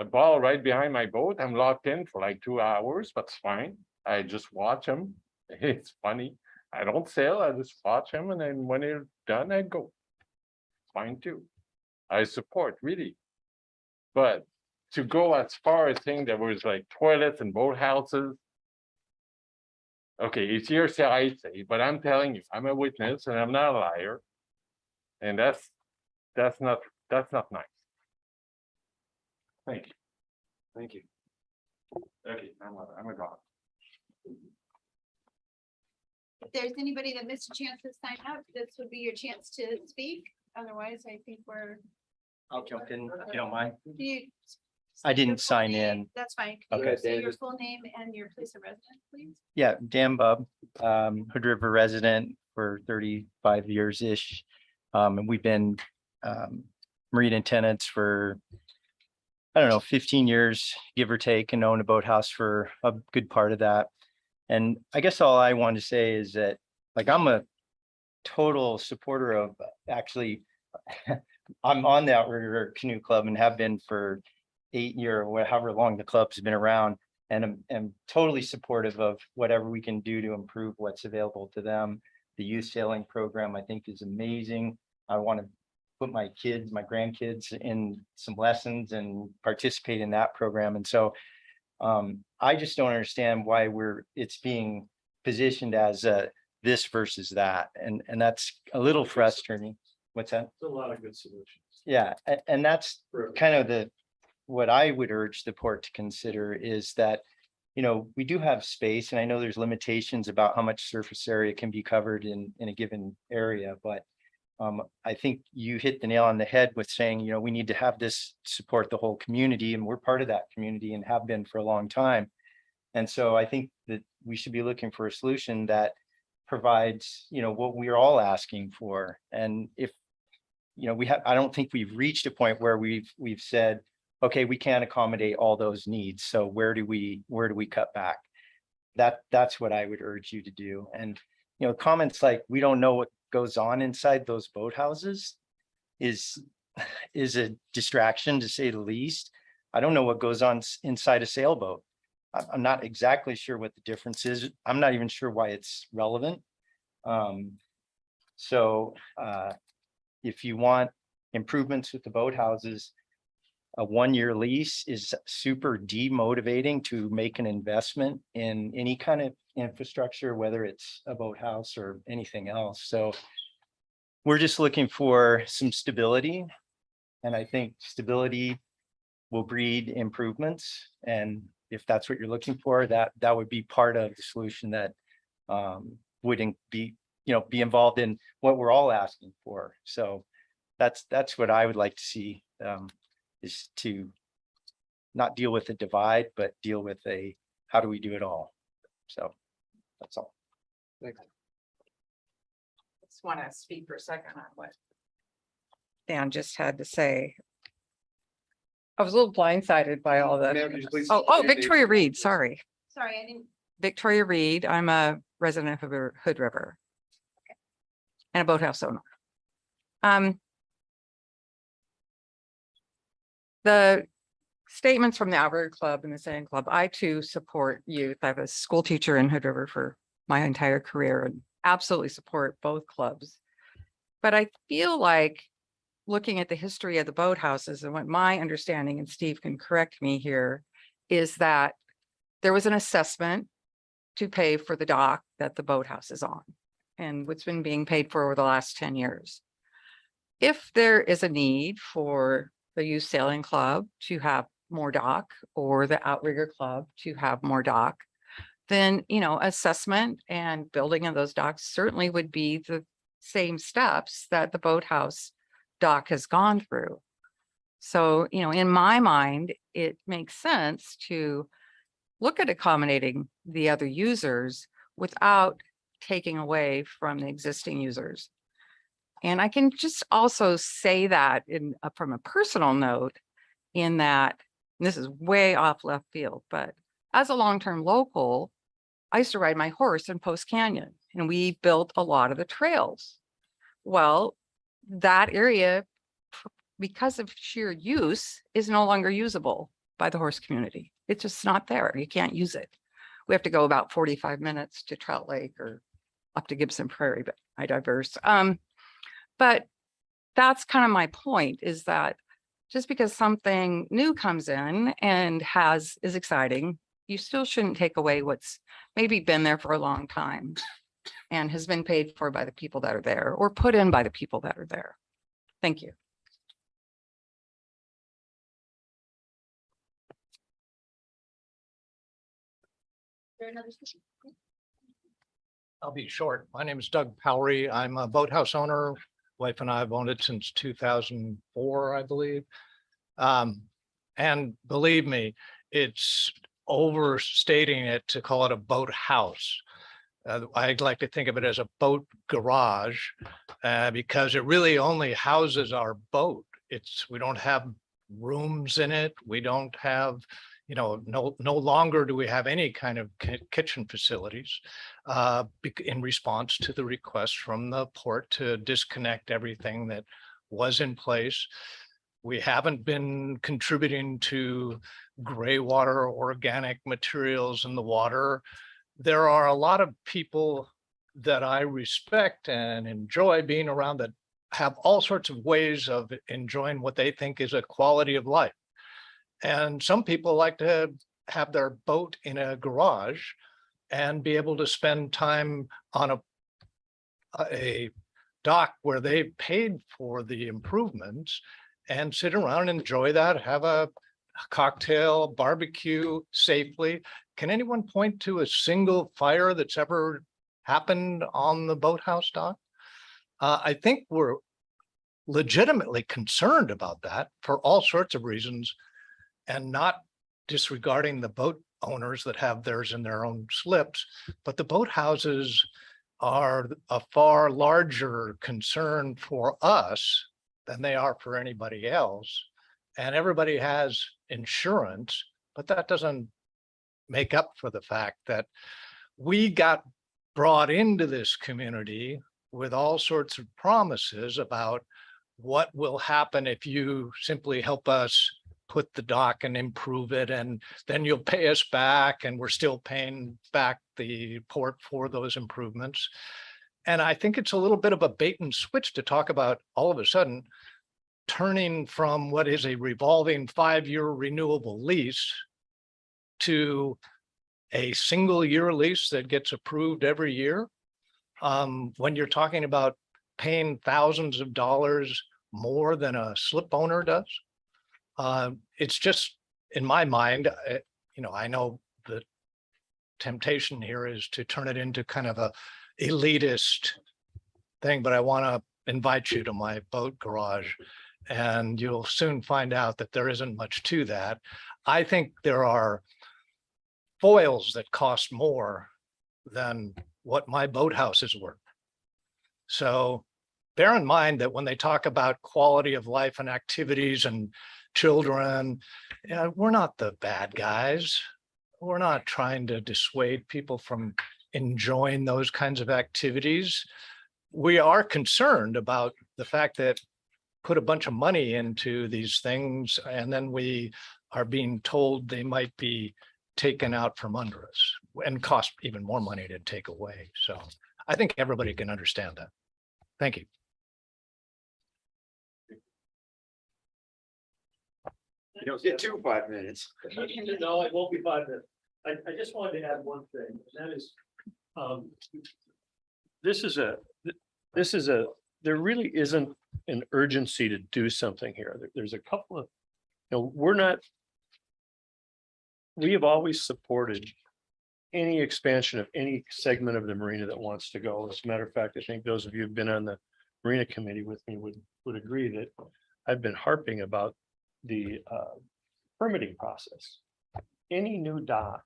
ball right behind my boat. I'm locked in for like 2 hours, but it's fine. I just watch them. It's funny. I don't sail, I just watch them, and then when they're done, I go. Fine too. I support, really. But to go as far as saying there was like toilets and boathouses. Okay, it's hearsay, I say, but I'm telling you, I'm a witness and I'm not a liar. And that's not nice. Thank you. Thank you. Okay, I'm a god. If there's anybody that missed a chance to sign up, this would be your chance to speak. Otherwise, I think we're. I'll jump in, if you don't mind. Do you- I didn't your full sign name? in. That's fine. Okay. Can you say your full name and your place of residence, please? Yeah, Dan Bub, Hood River resident for 35 years-ish. And we've been marina tenants for, I don't know, 15 years, give or take, and own a boathouse for a good part of that. And I guess all I want to say is that, like, I'm a total supporter of, actually, I'm on the Outrigger Canoe Club and have been for 8 years, or however long the club's been around, and I'm totally supportive of whatever we can do to improve what's available to them. The youth sailing program, I think, is amazing. I want to put my kids, my grandkids in some lessons and participate in that program. And so I just don't understand why it's being positioned as this versus that. And that's a little frustrating. What's that? There's a lot of good solutions. Yeah, and that's kind of what I would urge the port to consider is that, you know, we do have space, and I know there's limitations about how much surface area can be covered in a given area, but I think you hit the nail on the head with saying, you know, we need to have this support the whole community, and we're part of that community and have been for a long time. And so I think that we should be looking for a solution that provides, what we're all asking for. And if, I don't think we've reached a point where we've said, okay, we can't accommodate all those needs. So where do we cut back? That's what I would urge you to do. And, comments like, we don't know what goes on inside those boathouses is a distraction, to say the least. I don't know what goes on inside a sailboat. I'm not exactly sure what the difference is. I'm not even sure why it's relevant. So if you want improvements with the boathouses, a 1-year lease is super demotivating to make an investment in any kind of infrastructure, whether it's a boathouse or anything else. So we're just looking for some stability. And I think stability will breed improvements. And if that's what you're looking for, that would be part of the solution that wouldn't be involved in what we're all asking for. So that's what I would like to see, is to not deal with a divide, but deal with how do we do it all? So that's all. Just want to speak for a second on what Dan just had to say. I was a little blindsided by all Ma'am, the, could you please oh, state your name? Victoria Reed, sorry. Sorry, I didn't. Victoria Reed, I'm a resident of Hood River. And a boathouse owner. The statements from the Outrigger Club and the Sailing Club, I too support youth. I was a school teacher in Hood River for my entire career and absolutely support both clubs. But I feel like, looking at the history of the boathouses, and what my understanding, and Steve can correct me here, is that there was an assessment to pay for the dock that the boathouse is on, and what's been being paid for over the last 10 years. If there is a need for the Youth Sailing Club to have more dock, or the Outrigger Club to have more dock, then, assessment and building of those docks certainly would be the same steps that the boathouse dock has gone through. So, in my mind, it makes sense to look at accommodating the other users without taking away from the existing users. And I can just also say that from a personal note, in that, and this is way off left field, but as a long-term local, I used to ride my horse in Post Canyon, and we built a lot of the trails. Well, that area, because of sheer use, is no longer usable by the horse community. It's just not there. You can't use it. We have to go about 45 minutes to Trout Lake or up to Gibson Prairie, but I digress. But that's kind of my point, is that just because something new comes in and is exciting, you still shouldn't take away what's maybe been there for a long time and has been paid for by the people that are there, or put in by the people that are there. Thank you. I'll be short. My name is Doug Powery. I'm a boathouse owner. Wife and I have owned it since 2004, I believe. And believe me, it's overstating it to call it a boathouse. I'd like to think of it as a boat garage, because it really only houses our boat. We don't have rooms in it. We don't have, no longer do we have any kind of kitchen facilities, in response to the request from the port to disconnect everything that was in place. We haven't been contributing to gray water, organic materials in the water. There are a lot of people that I respect and enjoy being around that have all sorts of ways of enjoying what they think is a quality of life. And some people like to have their boat in a garage and be able to spend time on a dock where they paid for the improvements and sit around and enjoy that, have a cocktail, barbecue safely. Can anyone point to a single fire that's ever happened on the boathouse dock? I think we're legitimately concerned about that for all sorts of reasons, and not disregarding the boat owners that have theirs in their own slips, but the boathouses are a far larger concern for us than they are for anybody else. And everybody has insurance, but that doesn't make up for the fact that we got brought into this community with all sorts of promises about what will happen if you simply help us put the dock and improve it, and then you'll pay us back, and we're still paying back the port for those improvements. And I think it's a little bit of a bait and switch to talk about all of a sudden turning from what is a revolving 5-year renewable lease to a single year lease that gets approved every year. When you're talking about paying thousands of dollars more than a slip owner does. It's just, in my mind, I know the temptation here is to turn it into kind of a elitist thing, but I want to invite you to my boat garage and you'll soon find out that there isn't much to that. I think there are foils that cost more than what my boathouse is worth. So bear in mind that when they talk about quality of life and activities and children, we're not the bad guys. We're not trying to dissuade people from enjoying those kinds of activities. We are concerned about the fact that put a bunch of money into these things and then we are being told they might be taken out from under us and cost even more money to take away. So I think everybody can understand that. Thank you. You don't get 5 minutes. No, it won't be 5 minutes. I just wanted to add one thing, and that is, there really isn't an urgency to do something here. There's a couple of, we have always supported any expansion of any segment of the marina that wants to go. As a matter of fact, I think those of you who've been on the marina committee with me would agree that I've been harping about the permitting process. Any new dock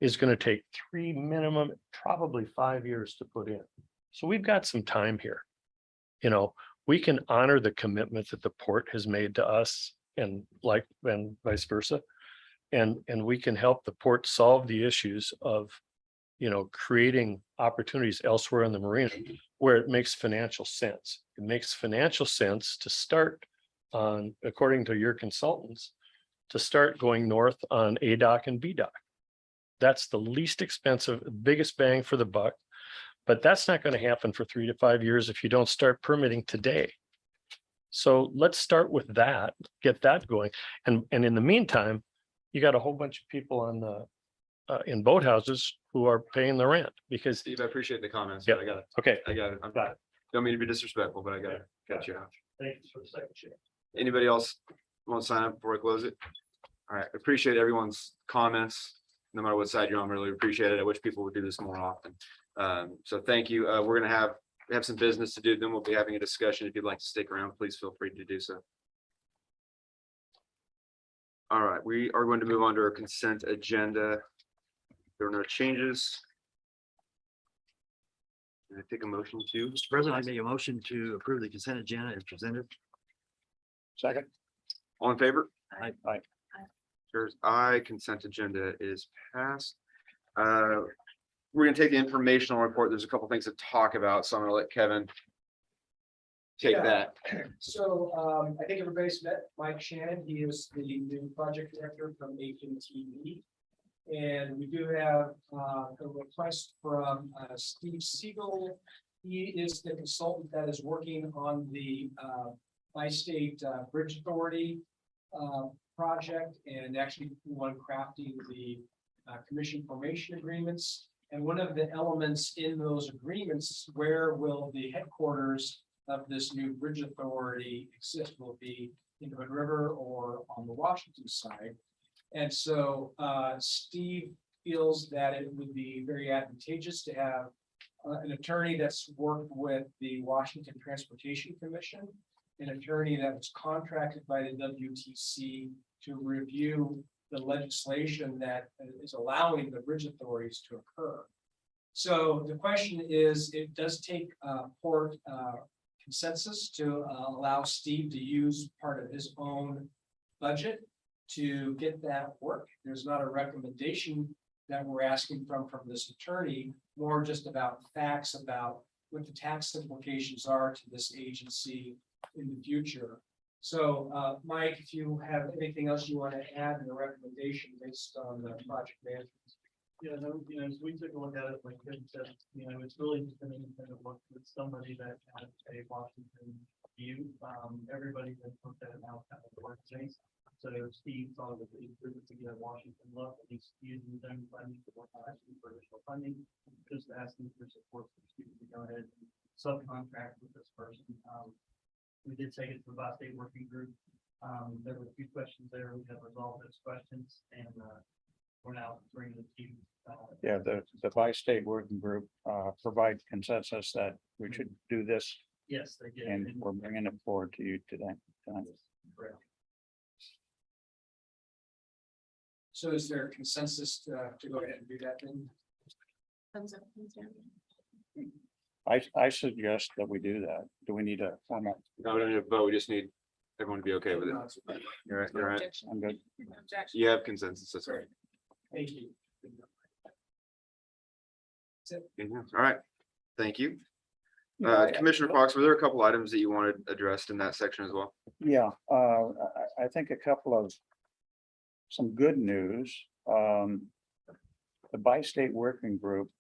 is going to take 3 minimum, probably 5 years to put in. So we've got some time here. We can honor the commitment that the port has made to us and vice versa. And we can help the port solve the issues of, creating opportunities elsewhere in the marina where it makes financial sense. It makes financial sense to start on, according to your consultants, to start going north on A dock and B dock. That's the least expensive, biggest bang for the buck. But that's not going to happen for 3 to 5 years if you don't start permitting today. So let's start with that, get that going. And in the meantime, you got a whole bunch of people on the in boathouses who are paying the rent because Steve, I appreciate the comments. Yeah. But I got it. Okay. I got it. Don't mean to be disrespectful, but I got you out. Thanks for the second share. Anybody else want to sign up before I close it? All right. Appreciate everyone's comments. No matter what side you're on, really appreciate it. I wish people would do this more often. So thank you. We're going to have some business to do. Then we'll be having a discussion. If you'd like to stick around, please feel free to do so. All right, we are going to move on to our consent agenda. There are no changes. Can I take a motion to? Mr. President, I make a motion to approve the consent agenda as presented. Second. All in favor? Aye. Aye. Chair's aye. Consent agenda is passed. We're gonna take the informational report. There's a couple things to talk about, so I'm gonna let Kevin take Yeah. that. So I think everybody's met Mike Shannon. He is the new project director from AT&T. And we do have a request from Steve Siegel. He is the consultant that is working on the Bi-State Bridge Authority project and actually one crafting the commission formation agreements. And one of the elements in those agreements is where will the headquarters of this new bridge authority exist? Will it be in the Hood River or on the Washington side? And so Steve feels that it would be very advantageous to have an attorney that's worked with the Washington Transportation Commission, an attorney that was contracted by the WTC to review the legislation that is allowing the bridge authorities to occur. So the question is, it does take port consensus to allow Steve to use part of his own budget to get that work. There's not a recommendation that we're asking from this attorney, more just about facts about what the tax implications are to this agency in the future. So, Mike, if you have anything else you want to add in the recommendation based on the project management. Yeah, no, as we took a look at it, like Ken said, it's really just an independent look with somebody that has a Washington view. Everybody that looked at it now kind of works things. So Steve thought it was prudent to get a Washington look, at least using them funding for asking for additional funding, just asking for support for students to go ahead and subcontract with this person. We did take it to the Boston State Working Group. There were a few questions there. We have resolved those questions, and we're now bringing it to you. Yeah, the bi-state working group provide consensus that we should do this, Yes, they did. and we're bringing it forward to you today. Correct. So is there consensus to go ahead and do that then? Thumbs up, thumbs down. I suggest that we do that. Do we need a format? No, we don't need a vote. We just need everyone to be okay with it. You're right, you're right. Objection. I'm good. Objection. You have consensus, that's right. Thank you. Yeah, all right, thank you. Commissioner Fox, were there a couple items that you wanted addressed in that section as well? Yeah, I think a couple of some good news. The bi-state working group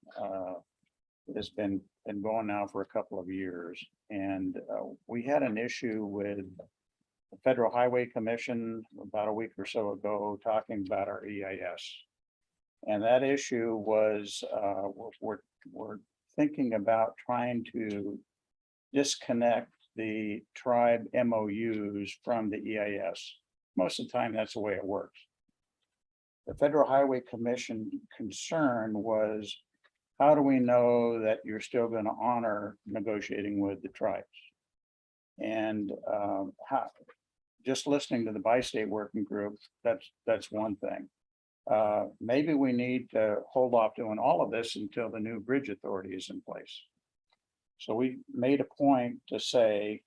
has been going now for a couple of years, and we had an issue with the Federal Highway Commission about a week or so ago talking about our EIS. And that issue was we're thinking about trying to disconnect the tribe MOUs from the EIS. Most of the time, that's the way it works. The Federal Highway Commission concern was, how do we know that you're still going to honor negotiating with the tribes? And just listening to the bi-state working group, that's one thing. Maybe we need to hold off doing all of this until the new bridge authority is in place. So we made a point to say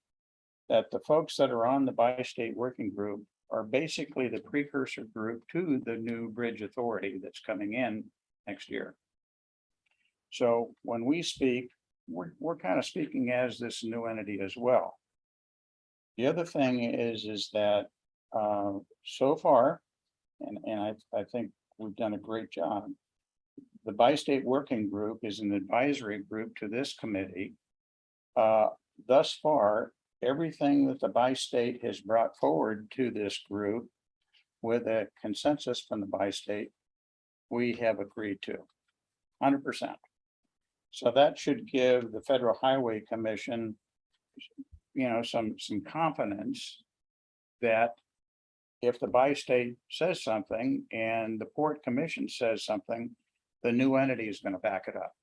that the folks that are on the bi-state working group are basically the precursor group to the new bridge authority that's coming in next year. So when we speak, we're kind of speaking as this new entity as well. The other thing is that so far, and I think we've done a great job. The bi-state working group is an advisory group to this committee. Thus far, everything that the bi-state has brought forward to this group with a consensus from the bi-state, we have agreed to 100%. So that should give the Federal Highway Commission, some confidence that if the bi-state says something and the Port Commission says something, the new entity is going to back it up.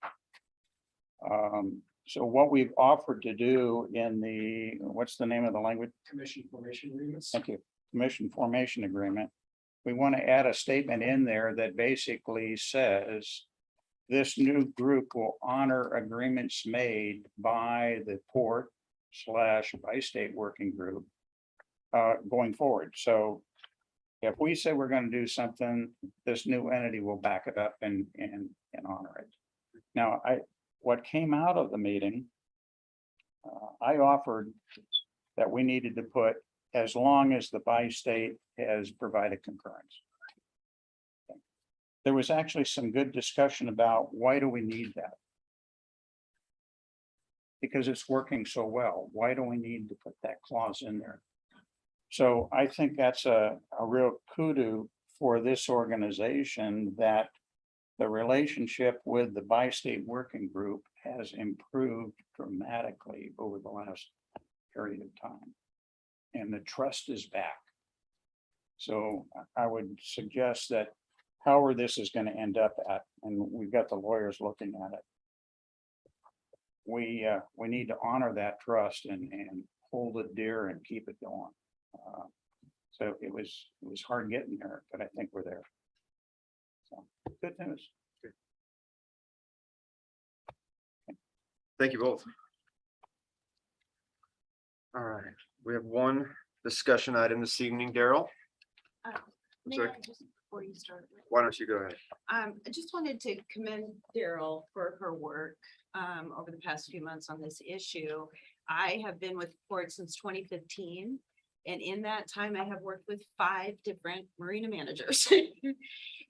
So what we've offered to do in the, what's the name of the language? Commission formation agreements. Thank you. Commission formation agreement. We want to add a statement in there that basically says this new group will honor agreements made by the port / bi-state working group going forward. So if we say we're going to do something, this new entity will back it up and honor it. Now, what came out of the meeting, I offered that we needed to put, as long as the bi-state has provided concurrence. There was actually some good discussion about why do we need that? Because it's working so well. Why do we need to put that clause in there? So I think that's a real kudos for this organization, that the relationship with the bi-state working group has improved dramatically over the last period of time. And the trust is back. So I would suggest that however this is going to end up at, and we've got the lawyers looking at it, we need to honor that trust and hold it dear and keep it going. So it was hard getting there, but I think we're there. So good news. Thank you both. All right, we have one discussion item this evening, Daryl. May sorry. I just, before you start? Why don't you go ahead? I just wanted to commend Daryl for her work over the past few months on this issue. I have been with the port since 2015. And in that time, I have worked with 5 different marina managers.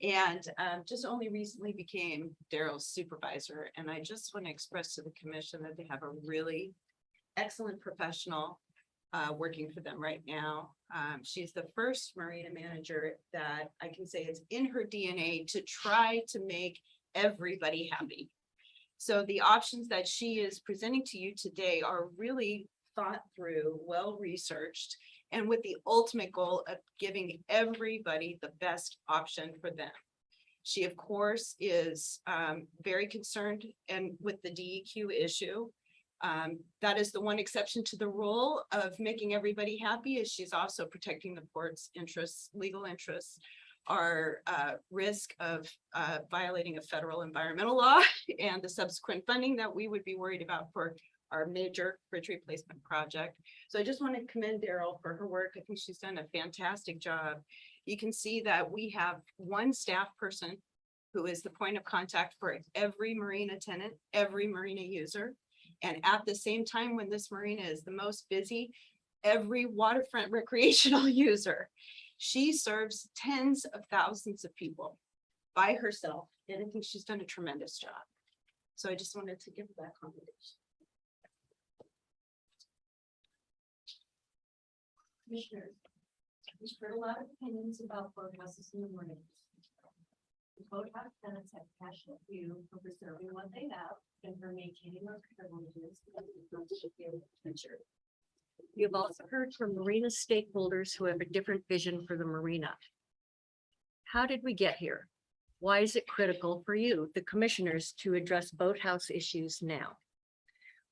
And just only recently became Daryl's supervisor. And I just want to express to the commission that they have a really excellent professional working for them right now. She's the first marina manager that I can say is in her DNA to try to make everybody happy. So the options that she is presenting to you today are really thought through, well-researched, and with the ultimate goal of giving everybody the best option for them. She, of course, is very concerned and with the DEQ issue. That is the one exception to the rule of making everybody happy, is she's also protecting the port's interests, legal interests, our risk of violating a federal environmental law and the subsequent funding that we would be worried about for our major bridge replacement project. So I just want to commend Daryl for her work. I think she's done a fantastic job. You can see that we have one staff person who is the point of contact for every marina tenant, every marina user. And at the same time, when this marina is the most busy, every waterfront recreational user. She serves tens of thousands of people by herself. And I think she's done a tremendous job. So I just wanted to give her that commendation. Commissioners, we've heard a lot of opinions about boathouses in the marinas. The boathouse tenants have passionate view for preserving what they have and for maintaining their privileges. We have also heard from marina stakeholders who have a different vision for the marina. How did we get here? Why is it critical for you, the commissioners, to address boathouse issues now?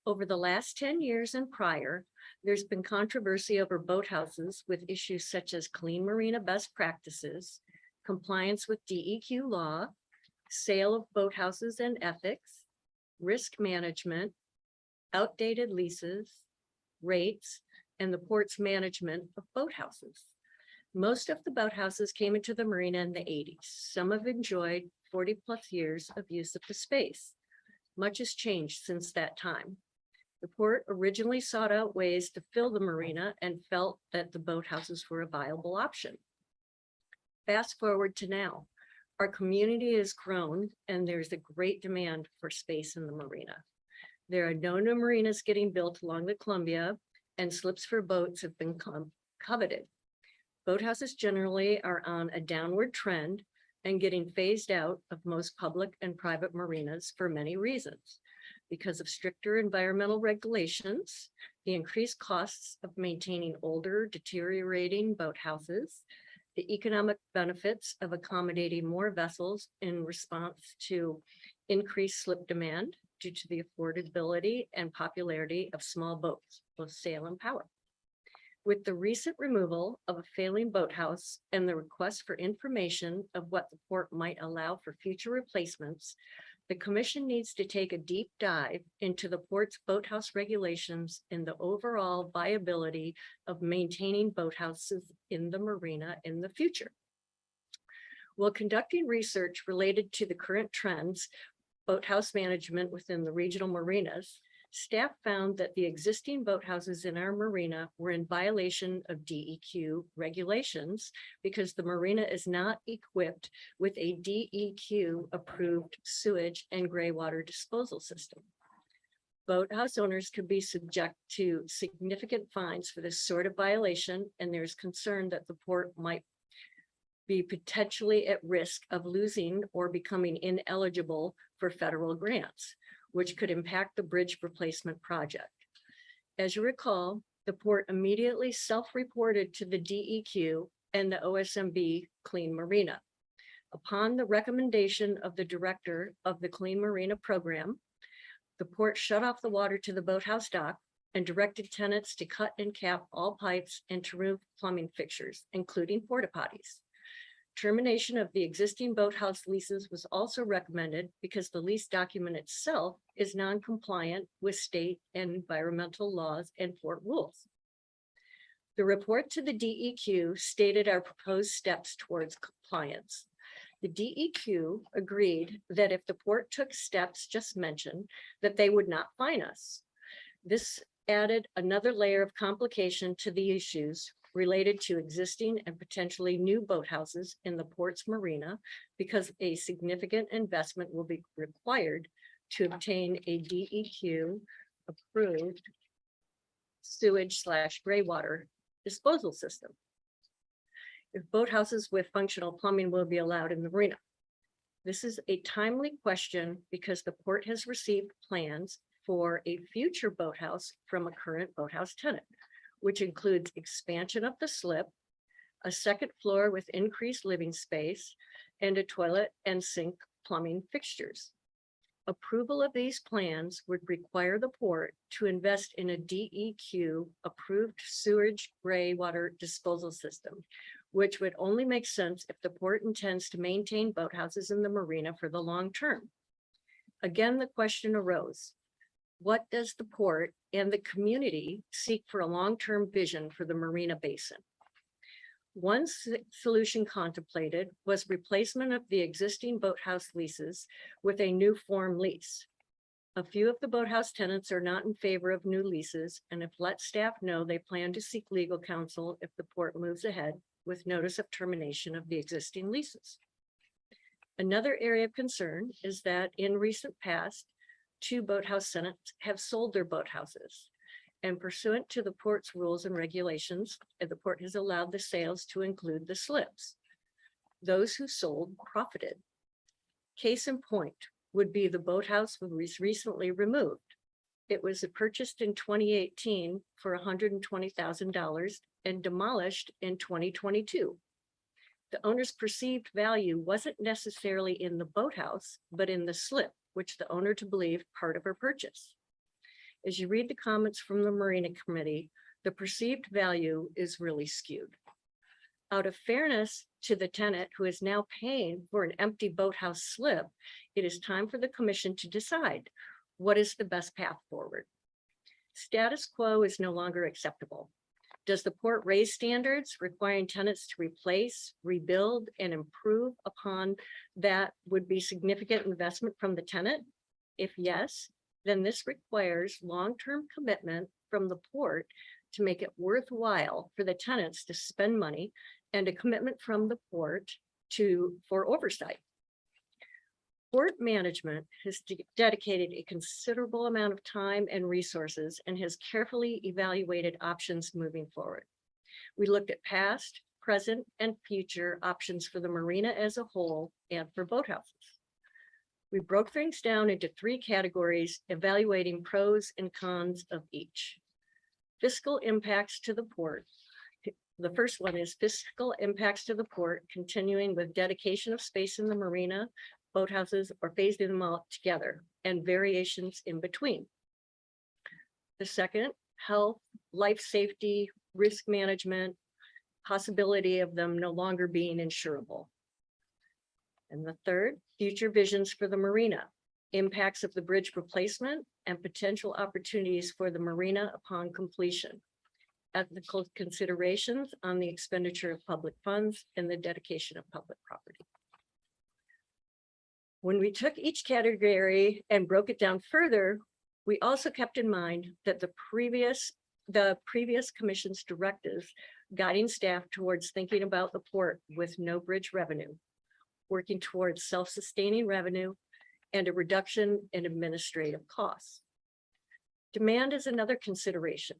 Over the last 10 years and prior, there's been controversy over boathouses with issues such as clean marina best practices, compliance with DEQ law, sale of boathouses and ethics, risk management, outdated leases, rates, and the port's management of boathouses. Most of the boathouses came into the marina in the 80s. Some have enjoyed 40+ years of use of the space. Much has changed since that time. The port originally sought out ways to fill the marina and felt that the boathouses were a viable option. Fast forward to now, our community has grown and there's a great demand for space in the marina. There are no new marinas getting built along the Columbia, and slips for boats have been coveted. Boathouses generally are on a downward trend and getting phased out of most public and private marinas for many reasons. Because of stricter environmental regulations, the increased costs of maintaining older, deteriorating boathouses, the economic benefits of accommodating more vessels in response to increased slip demand due to the affordability and popularity of small boats, both sail and power. With the recent removal of a failing boathouse and the request for information of what the port might allow for future replacements, the commission needs to take a deep dive into the port's boathouse regulations and the overall viability of maintaining boathouses in the marina in the future. While conducting research related to the current trends, boathouse management within the regional marinas, staff found that the existing boathouses in our marina were in violation of DEQ regulations because the marina is not equipped with a DEQ approved sewage and gray water disposal system. Boathouse owners could be subject to significant fines for this sort of violation, and there's concern that the port might be potentially at risk of losing or becoming ineligible for federal grants, which could impact the bridge replacement project. As you recall, the port immediately self-reported to the DEQ and the OSMB Clean Marina. Upon the recommendation of the director of the Clean Marina program, the port shut off the water to the boathouse dock and directed tenants to cut and cap all pipes and to remove plumbing fixtures, including porta potties. termination of the existing boathouse leases was also recommended because the lease document itself is non-compliant with state and environmental laws and port rules. The report to the DEQ stated our proposed steps towards compliance. The DEQ agreed that if the port took steps just mentioned, that they would not fine us. This added another layer of complication to the issues related to existing and potentially new boathouses in the port's marina, because a significant investment will be required to obtain a DEQ approved sewage/gray water disposal system. If boathouses with functional plumbing will be allowed in the marina. This is a timely question because the port has received plans for a future boathouse from a current boathouse tenant, which includes expansion of the slip, a second floor with increased living space, and a toilet and sink plumbing fixtures. Approval of these plans would require the port to invest in a DEQ approved sewage gray water disposal system, which would only make sense if the port intends to maintain boathouses in the marina for the long term. Again, the question arose, what does the port and the community seek for a long-term vision for the marina basin? One solution contemplated was replacement of the existing boathouse leases with a new form lease. A few of the boathouse tenants are not in favor of new leases and have let staff know they plan to seek legal counsel if the port moves ahead with notice of termination of the existing leases. Another area of concern is that in recent past, 2 boathouse tenants have sold their boathouses. And pursuant to the port's rules and regulations, the port has allowed the sales to include the slips. Those who sold profited. Case in point would be the boathouse was recently removed. It was purchased in 2018 for $120,000 and demolished in 2022. The owner's perceived value wasn't necessarily in the boathouse, but in the slip, which the owner to believe part of her purchase. As you read the comments from the Marina Committee, the perceived value is really skewed. Out of fairness to the tenant who is now paying for an empty boathouse slip, it is time for the commission to decide what is the best path forward. Status quo is no longer acceptable. Does the port raise standards requiring tenants to replace, rebuild, and improve upon that would be significant investment from the tenant? If yes, then this requires long-term commitment from the port to make it worthwhile for the tenants to spend money and a commitment from the port for oversight. Port management has dedicated a considerable amount of time and resources and has carefully evaluated options moving forward. We looked at past, present, and future options for the marina as a whole and for boathouses. We broke things down into 3 categories, evaluating pros and cons of each. Fiscal impacts to the port. The first one is fiscal impacts to the port, continuing with dedication of space in the marina, boathouses, or phasing them all together, and variations in between. The second, health, life safety, risk management, possibility of them no longer being insurable. And the third, future visions for the marina, impacts of the bridge replacement and potential opportunities for the marina upon completion, ethical considerations on the expenditure of public funds and the dedication of public property. When we took each category and broke it down further, we also kept in mind that the previous commission's directives guiding staff towards thinking about the port with no bridge revenue, working towards self-sustaining revenue, and a reduction in administrative costs. Demand is another consideration.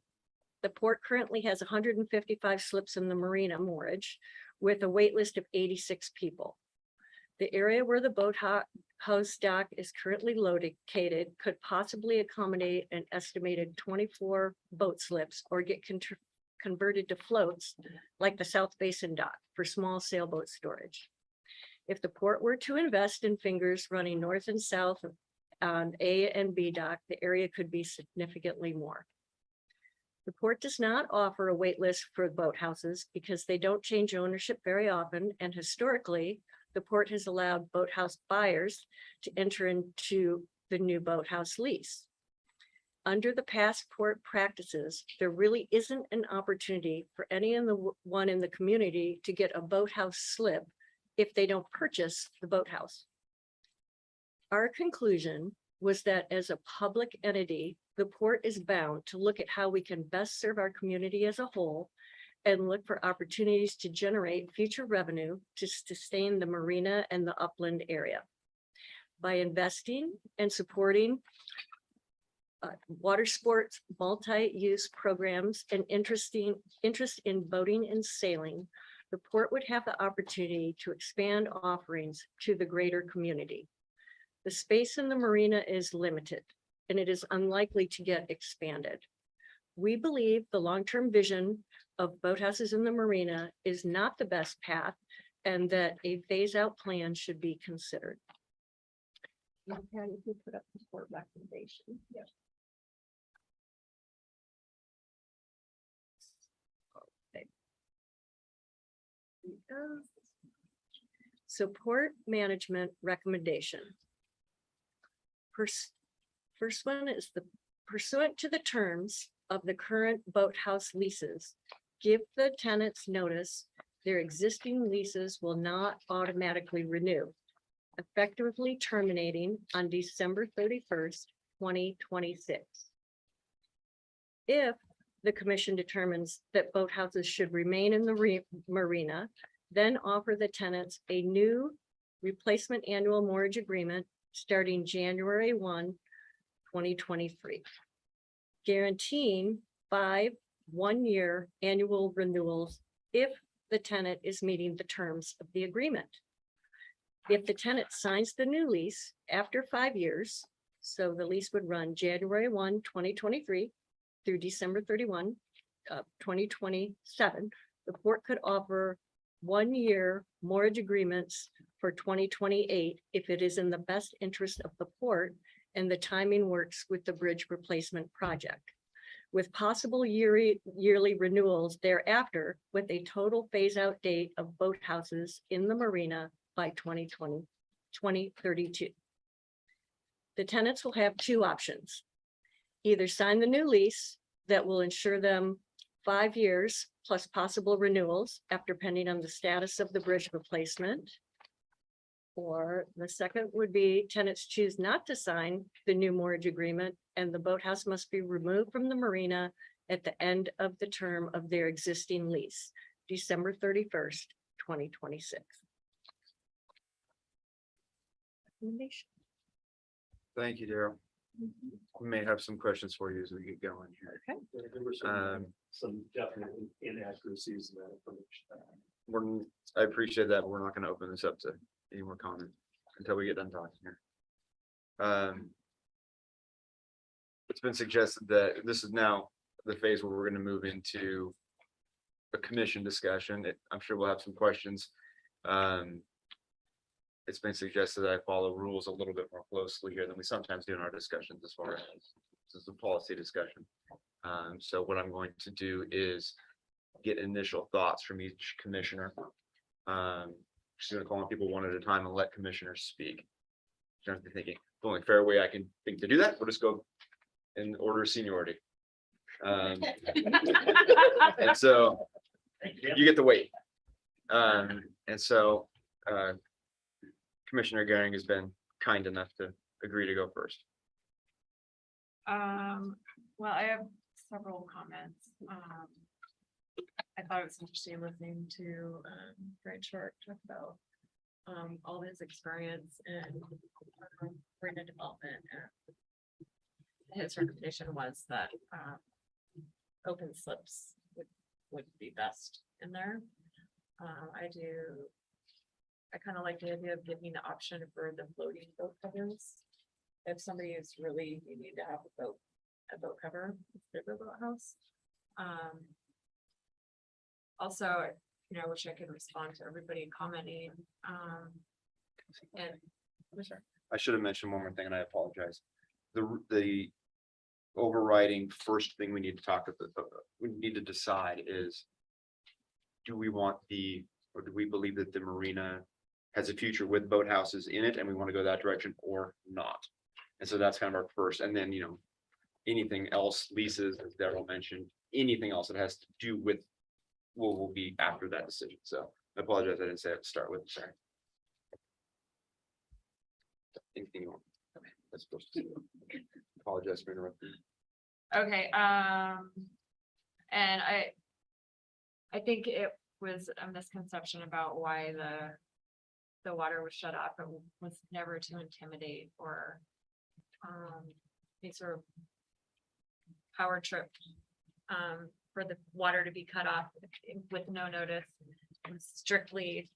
The port currently has 155 slips in the marina moorage with a wait list of 86 people. The area where the boathouse dock is currently located could possibly accommodate an estimated 24 boat slips or get converted to floats like the South Basin dock for small sailboat storage. If the port were to invest in fingers running north and south on A and B dock, the area could be significantly more. The port does not offer a wait list for boathouses because they don't change ownership very often, and historically, the port has allowed boathouse buyers to enter into the new boathouse lease. Under the past port practices, there really isn't an opportunity for anyone in the community to get a boathouse slip if they don't purchase the boathouse. Our conclusion was that as a public entity, the port is bound to look at how we can best serve our community as a whole and look for opportunities to generate future revenue to sustain the marina and the upland area. By investing and supporting water sports, multi-use programs, and interest in boating and sailing, the port would have the opportunity to expand offerings to the greater community. The space in the marina is limited, and it is unlikely to get expanded. We believe the long-term vision of boathouses in the marina is not the best path, and that a phase-out plan should be considered. Patty, if you put up the port recommendation. Yes. Support management recommendation. First one is the pursuant to the terms of the current boathouse leases, give the tenants notice their existing leases will not automatically renew, effectively terminating on December 31st, 2026. If the commission determines that boathouses should remain in the marina, then offer the tenants a new replacement annual mortgage agreement starting January 1, 2023, guaranteeing 5 one-year annual renewals if the tenant is meeting the terms of the agreement. If the tenant signs the new lease after 5 years, so the lease would run January 1, 2023 through December 31, 2027, the port could offer 1-year mortgage agreements for 2028 if it is in the best interest of the port and the timing works with the bridge replacement project, with possible yearly renewals thereafter, with a total phase-out date of boathouses in the marina by 2032. The tenants will have 2 options. Either sign the new lease that will ensure them 5 years plus possible renewals after pending on the status of the bridge replacement. Or the second would be tenants choose not to sign the new mortgage agreement and the boathouse must be removed from the marina at the end of the term of their existing lease, December 31st, 2026. Thank you, Daryl. We may have some questions for you as we get going here. Okay. There were some definite inaccuracies in that information. I appreciate that, but we're not going to open this up to any more comment until we get done talking here. It's been suggested that this is now the phase where we're going to move into a commission discussion. I'm sure we'll have some questions. It's been suggested that I follow rules a little bit more closely here than we sometimes do in our discussions as far as this is a policy discussion. So what I'm going to do is get initial thoughts from each commissioner. Just going to call on people one at a time and let commissioners speak. I'm thinking the only fair way I can think to do that, we'll just go in order of seniority. And so you get to wait. And so Commissioner Goering has been kind enough to agree to go first. Well, I have several comments. I thought it was interesting listening to Greg Short talk about all his experience in marina development. And his recommendation was that open slips would be best in there. I kind of like the idea of giving the option for the floating boat covers. If somebody is really needing to have a boat cover, instead of a boathouse. Also, I wish I could respond to everybody commenting. And I should have mentioned one more thing, and I apologize. The overriding first thing we need to we need to decide is, do we want or do we believe that the marina has a future with boathouses in it and we want to go that direction or not? And so that's kind of our first, and then, anything else, leases, as Daryl mentioned, anything else that has to do with will be after that decision. So I apologize, I didn't say it to start with, sorry. Anything you want? Okay, that's supposed to. Apologize for interrupting. Okay, and I think it was a misconception about why the water was shut off. It was never to intimidate or any sort of power trip for the water to be cut off with no notice. It was strictly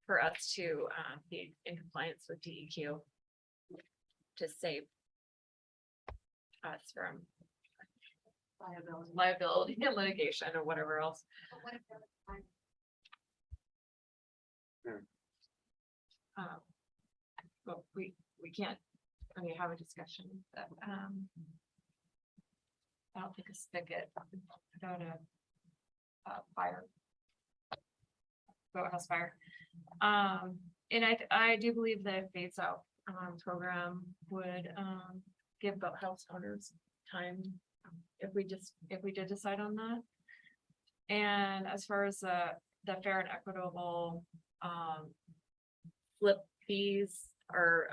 for us to be in compliance with DEQ to save us from liability and litigation or whatever else. But we can't, have a discussion that, I don't think a spigot about a fire. Boathouse fire. And I do believe that phase out program would give boathouse owners time if we did decide on that. And as far as the fair and equitable slip fees or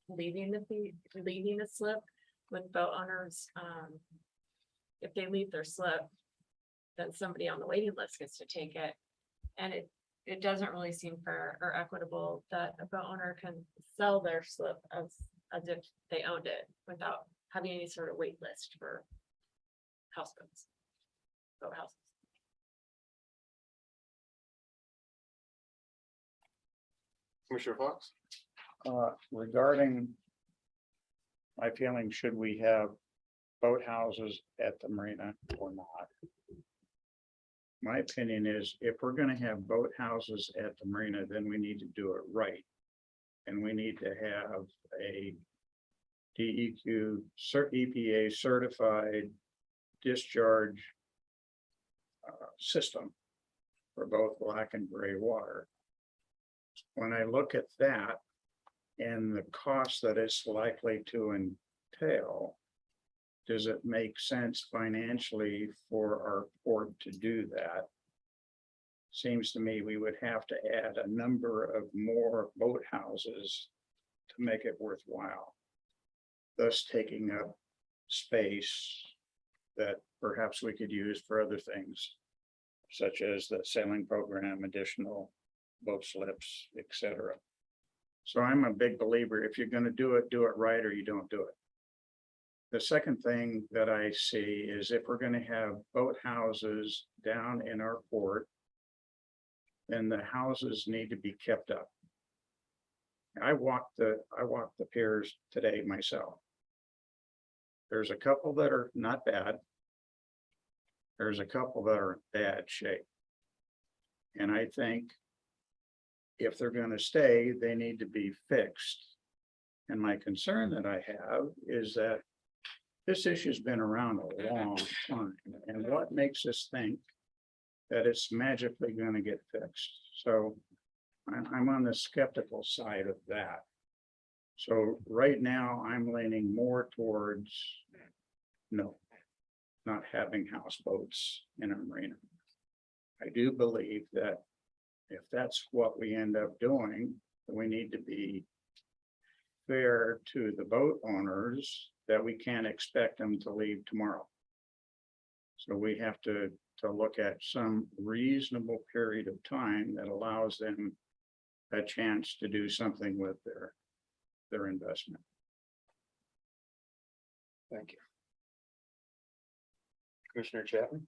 leaving the slip with boat owners, if they leave their slip, then somebody on the waiting list gets to take it. And it doesn't really seem fair or equitable that a boat owner can sell their slip as if they owned it without having any sort of wait list for houseboats, boathouses. Commissioner Fox? Regarding my feeling, should we have boathouses at the marina or not? My opinion is if we're going to have boathouses at the marina, then we need to do it right. And we need to have a DEQ EPA certified discharge system for both black and gray water. When I look at that and the cost that it's likely to entail, does it make sense financially for our port to do that? Seems to me we would have to add a number of more boathouses to make it worthwhile, thus taking up space that perhaps we could use for other things, such as the sailing program, additional boat slips, etc. So I'm a big believer, if you're going to do it right, or you don't do it. The second thing that I see is if we're going to have boathouses down in our port, then the houses need to be kept up. I walked the piers today myself. There's a couple that are not bad. There's a couple that are in bad shape. And I think if they're going to stay, they need to be fixed. And my concern that I have is that this issue's been around a long time. And what makes us think that it's magically going to get fixed? So I'm on the skeptical side of that. So right now I'm leaning more towards no, not having houseboats in a marina. I do believe that if that's what we end up doing, we need to be fair to the boat owners that we can't expect them to leave tomorrow. So we have to look at some reasonable period of time that allows them a chance to do something with their investment. Thank you. Commissioner Chapman?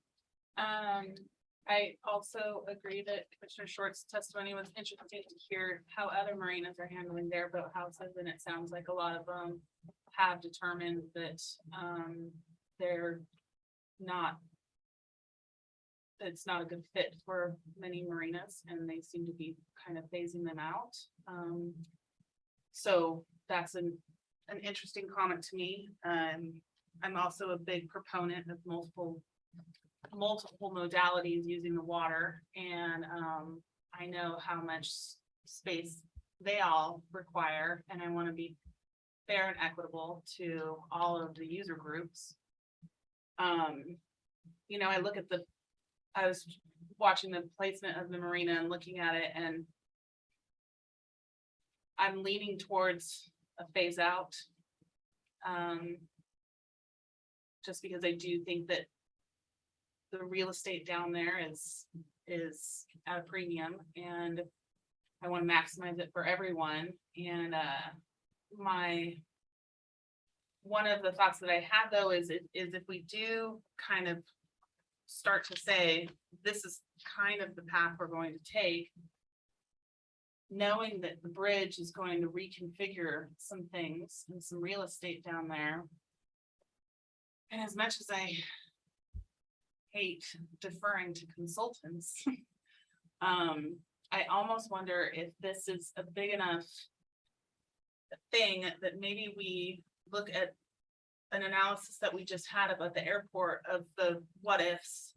I also agree that Commissioner Short's testimony was interesting to hear how other marinas are handling their boathouses, and it sounds like a lot of them have determined that they're not, it's not a good fit for many marinas, and they seem to be kind of phasing them out. So that's an interesting comment to me. I'm also a big proponent of multiple modalities using the water, and I know how much space they all require, and I want to be fair and equitable to all of the user groups. You know, I was watching the placement of the marina and looking at it, and I'm leaning towards a phase out. Just because I do think that the real estate down there is at a premium, and I want to maximize it for everyone. And one of the thoughts that I had though is if we do kind of start to say, this is kind of the path we're going to take, knowing that the bridge is going to reconfigure some things and some real estate down there. And as much as I hate deferring to consultants, I almost wonder if this is a big enough thing that maybe we look at an analysis that we just had about the airport of the what ifs.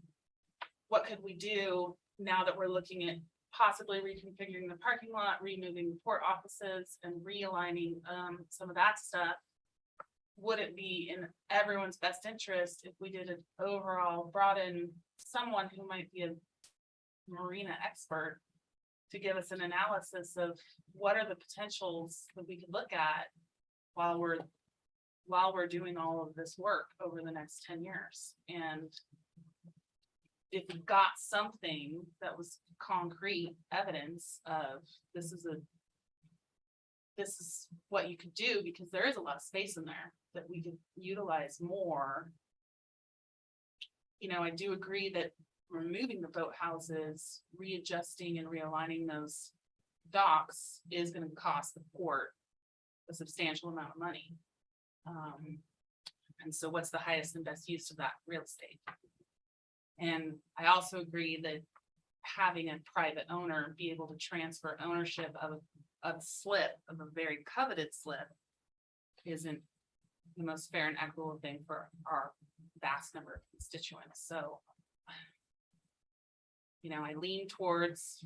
What could we do now that we're looking at possibly reconfiguring the parking lot, removing the port offices, and realigning some of that stuff? Would it be in everyone's best interest if we did an overall, brought in someone who might be a marina expert to give us an analysis of what are the potentials that we could look at while we're doing all of this work over the next 10 years? And if we got something that was concrete evidence of this is what you could do, because there is a lot of space in there that we could utilize more. You know, I do agree that removing the boathouses, readjusting and realigning those docks is going to cost the port a substantial amount of money. And so what's the highest and best use of that real estate? And I also agree that having a private owner be able to transfer ownership of a slip, of a very coveted slip, isn't the most fair and equitable thing for our vast number of constituents. So, you know, I lean towards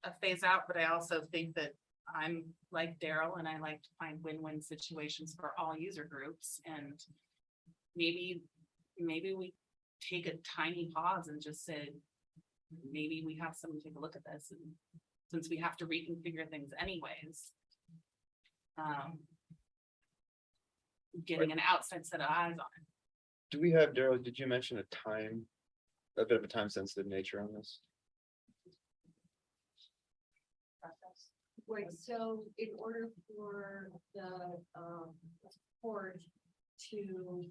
a phase out, but I also think that I'm like Daryl, and I like to find win-win situations for all user groups. And maybe we take a tiny pause and just say, maybe we have someone take a look at this, and since we have to reconfigure things anyways, getting an outside set of eyes on it. Do we have, Daryl, did you mention a bit of a time sensitive nature on this? Right, so in order for the port to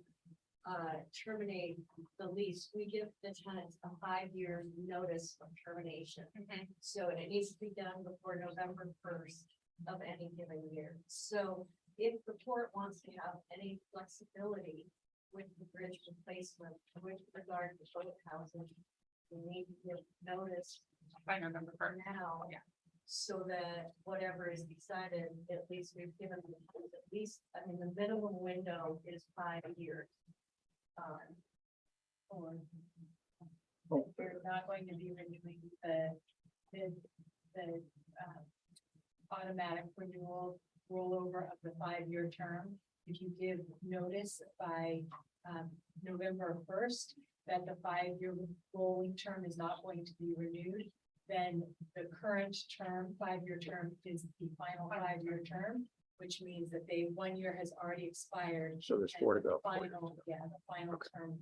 terminate the lease, we give the tenants a 5-year notice of termination. So it needs to be done before November 1st of any given year. So if the port wants to have any flexibility with the bridge replacement with regard to boathouses, we need to give notice By November 1st. now. Yeah. So that whatever is decided, at least we've given them at least, I mean, the minimum window is 5 years. Or we're not going to be renewing the automatic renewal rollover of the 5-year term. If you give notice by November 1st that the 5-year rolling term is not going to be renewed, then the current term, 5-year term, is the final 5-year term, which means that 1 year has already expired. So there's and 4 to the go. Final, yeah, the final term.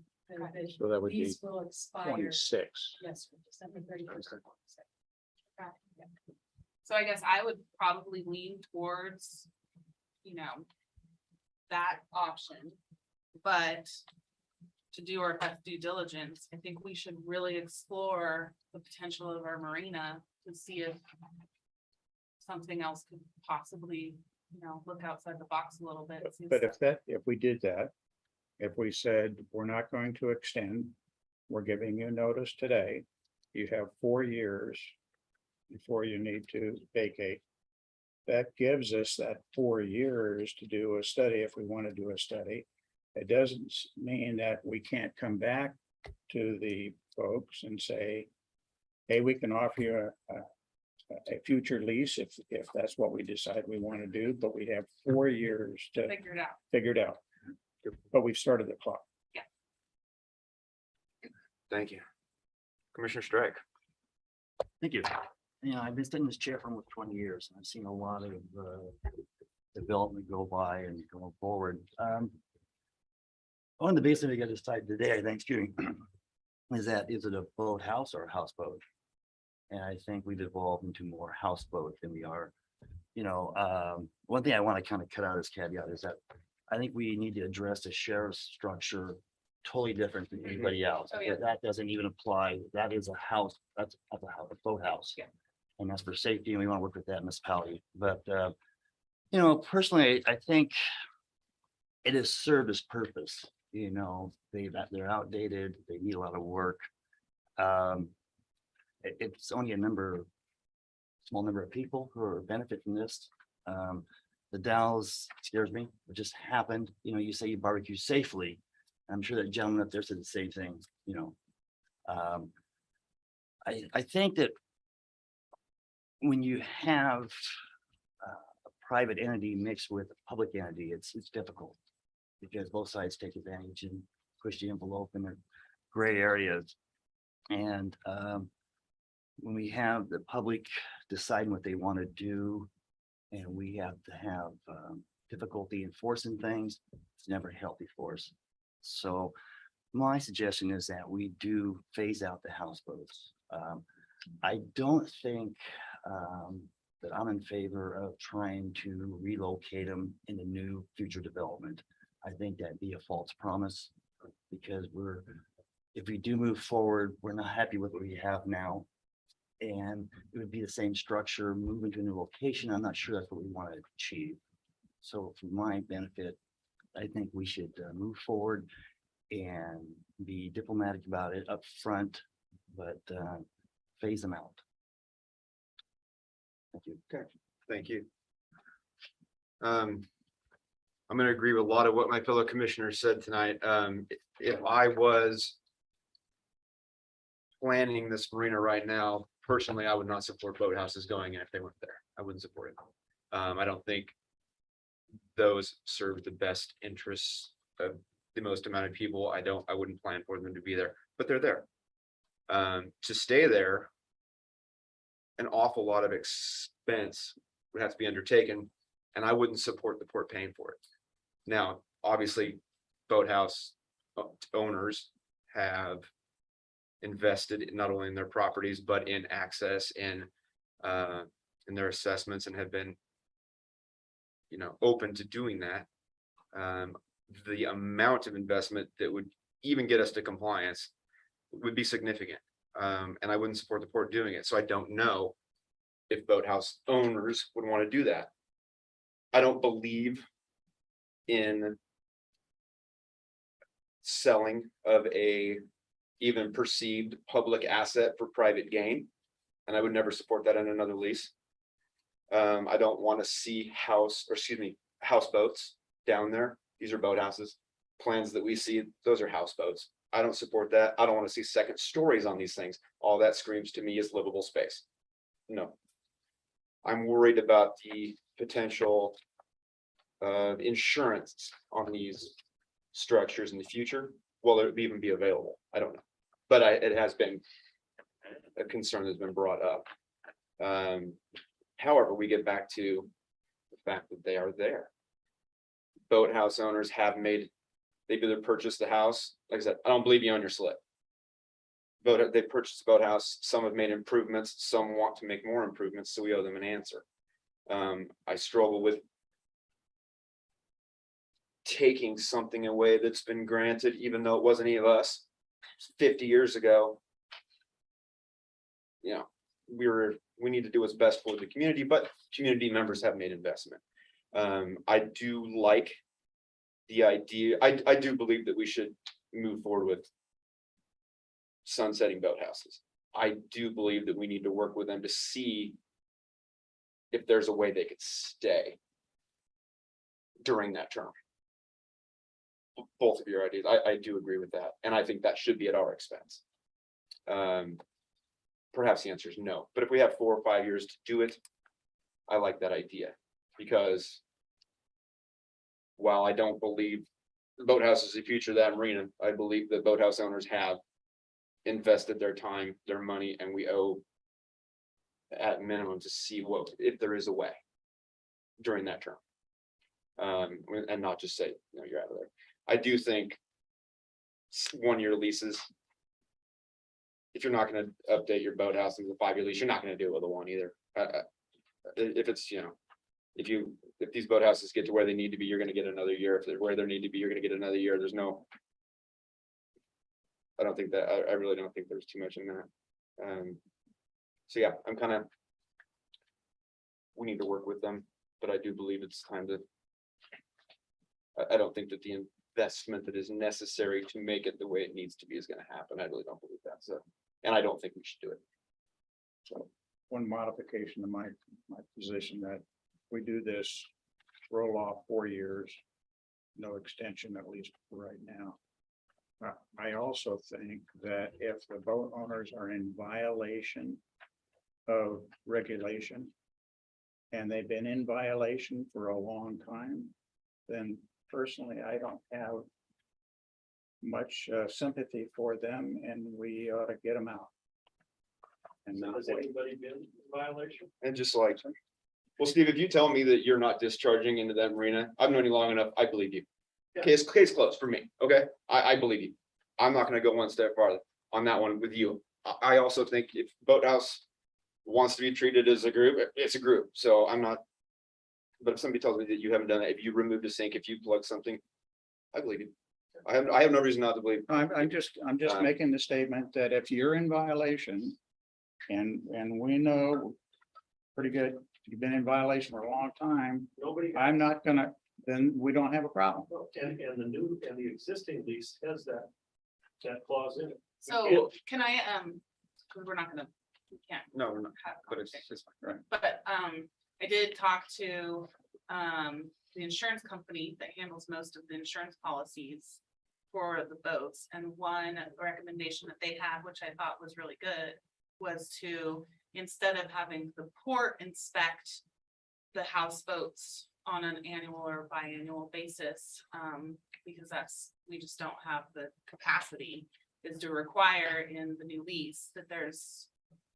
So that would be These will expire. 26. Yes, December 31st. So I guess I would probably lean towards, you know, that option, but to do our best due diligence, I think we should really explore the potential of our marina to see if something else could possibly, you know, look outside the box a little bit. But if we did that, if we said, we're not going to extend, we're giving you notice today, you have 4 years before you need to vacate. That gives us that 4 years to do a study if we want to do a study. It doesn't mean that we can't come back to the folks and say, hey, we can offer you a future lease if that's what we decide we want to do, but we have 4 years to Figure it out. figure it out. But we've started the clock. Thank you. Commissioner Strike. Thank you. You know, I've been sitting in this chair for almost 20 years, and I've seen a lot of development go by and going forward. One of the biggest things we got to decide today, I think, excuse me, is it a boathouse or a houseboat? And I think we've evolved into more houseboat than we are. You know, one thing I want to kind of cut out as caveat is that I think we need to address the sheriff's structure totally different than anybody else. Oh, yeah. That doesn't even apply. That is a house, that's a house, a boathouse. Yeah. And that's for safety, and we want to work with that municipality. But you know, personally, I think it has served its purpose. You know, they're outdated, they need a lot of work. It's only small number of people who are benefit from this. The Dalles scares me. It just happened. You know, you say you barbecue safely. I'm sure that gentleman up there said the same thing, you know. I think that when you have a private entity mixed with a public entity, it's difficult because both sides take advantage and push the envelope in the gray areas. And when we have the public deciding what they want to do, and we have to have difficulty enforcing things, it's never healthy for us. So my suggestion is that we do phase out the houseboats. I don't think that I'm in favor of trying to relocate them in a new future development. I think that'd be a false promise because if we do move forward, we're not happy with what we have now. And it would be the same structure, moving to a new location. I'm not sure that's what we want to achieve. So for my benefit, I think we should move forward and be diplomatic about it up front, but phase them out. Thank you. Okay, thank you. I'm going to agree with a lot of what my fellow commissioners said tonight. If I was planning this marina right now, personally, I would not support boathouses going in if they weren't there. I wouldn't support it. I don't think those serve the best interests of the most amount of people. I wouldn't plan for them to be there, but they're there. To stay there, an awful lot of expense would have to be undertaken, and I wouldn't support the port paying for it. Now, obviously, boathouse owners have invested not only in their properties, but in access in their assessments and have been, you know, open to doing that. The amount of investment that would even get us to compliance would be significant. And I wouldn't support the port doing it. So I don't know if boathouse owners would want to do that. I don't believe in selling of a even perceived public asset for private gain. And I would never support that in another lease. I don't want to see houseboats down there. These are boathouses. Plans that we see, those are houseboats. I don't support that. I don't want to see second stories on these things. All that screams to me is livable space. No. I'm worried about the potential insurance on these structures in the future. Will it even be available? I don't know. But it has been a concern that's been brought up. However, we get back to the fact that they are there. Boathouse owners they've either purchased the house. Like I said, I don't believe you on your slip. They purchased the boathouse. Some have made improvements. Some want to make more improvements. So we owe them an answer. I struggle with taking something away that's been granted, even though it wasn't any of us 50 years ago. You know, we need to do what's best for the community, but community members have made investment. I do like the idea. I do believe that we should move forward with sunsetting boathouses. I do believe that we need to work with them to see if there's a way they could stay during that term. both of your ideas. I do agree with that, and I think that should be at our expense. Perhaps the answer is no, but if we have 4 or 5 years to do it, I like that idea, because while I don't believe the Boathouse is the future of that marina, I believe that boathouse owners have invested their time, their money, and we owe at minimum to see what, if there is a way during that term. And not just say, no, you're out of there. I do think 1-year leases, if you're not gonna update your boathouse into a 5-year lease, you're not gonna do it with a 1 either. If it's, you know, if these boathouses get to where they need to be, you're gonna get another year. If they're where they need to be, you're gonna get another year. There's no. I don't think that, I really don't think there's too much in that. So yeah, I'm kind of. We need to work with them, but I do believe it's time to. I don't think that the investment that is necessary to make it the way it needs to be is gonna happen. I really don't believe that, so, and I don't think we should do it. So. One modification to my position that we do this roll off 4 years, no extension, at least for right now. I also think that if the boat owners are in violation of regulation, and they've been in violation for a long time, then personally, I don't have much sympathy for them, and we ought to get them out. And not Has anybody been in violation? And just like, well, Steve, if you tell me that you're not discharging into that marina, I've known you long enough, I believe you. Yeah. Case closed for me, okay? I believe you. I'm not gonna go one step farther on that one with you. I also think if Boathouse wants to be treated as a group, it's a group, so I'm not. But if somebody tells me that you haven't done that, if you removed a sink, if you plugged something, I believe you. I have no reason not to believe. I'm just making the statement that if you're in violation. And we know pretty good, you've been in violation for a long time, Nobody. I'm not gonna, then we don't have a problem. And the existing lease has that clause in it. So can I, because we're not gonna, we can't No, we're not, have. but it's fine, right? But I did talk to the insurance company that handles most of the insurance policies for the boats, and one recommendation that they had, which I thought was really good, was to, instead of having the port inspect the houseboats on an annual or biannual basis, because we just don't have the capacity, is to require in the new lease that there's,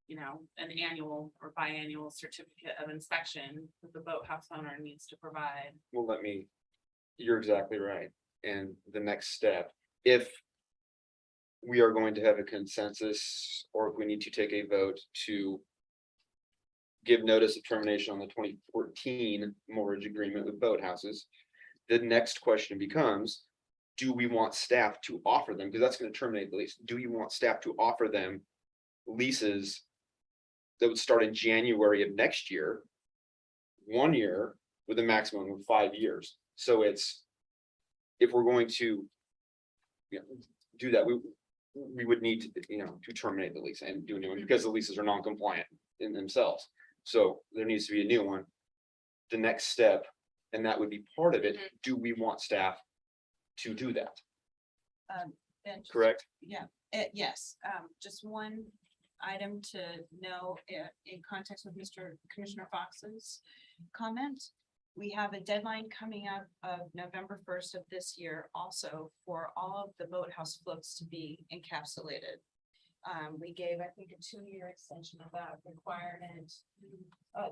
you know, an annual or biannual certificate of inspection that the boathouse owner needs to provide. Well, you're exactly right. And the next step, if we are going to have a consensus, or if we need to take a vote to give notice of termination on the 2014 mortgage agreement with Boathouses, the next question becomes, do we want staff to offer them? Because that's going to terminate the lease. Do you want staff to offer them leases that would start in January of next year, 1 year with a maximum of 5 years? So it's, if we're going to do that, we would need to, to terminate the lease and do a new one, because the leases are non-compliant in themselves. So there needs to be a new one. The next step, and that would be part of it, do we want staff to do that? And Correct? Yeah, yes, just one item to know in context with Commissioner Fox's comment. We have a deadline coming up of November 1st of this year also for all of the boathouse floats to be encapsulated. We gave, I think, a 2-year extension of that requirement,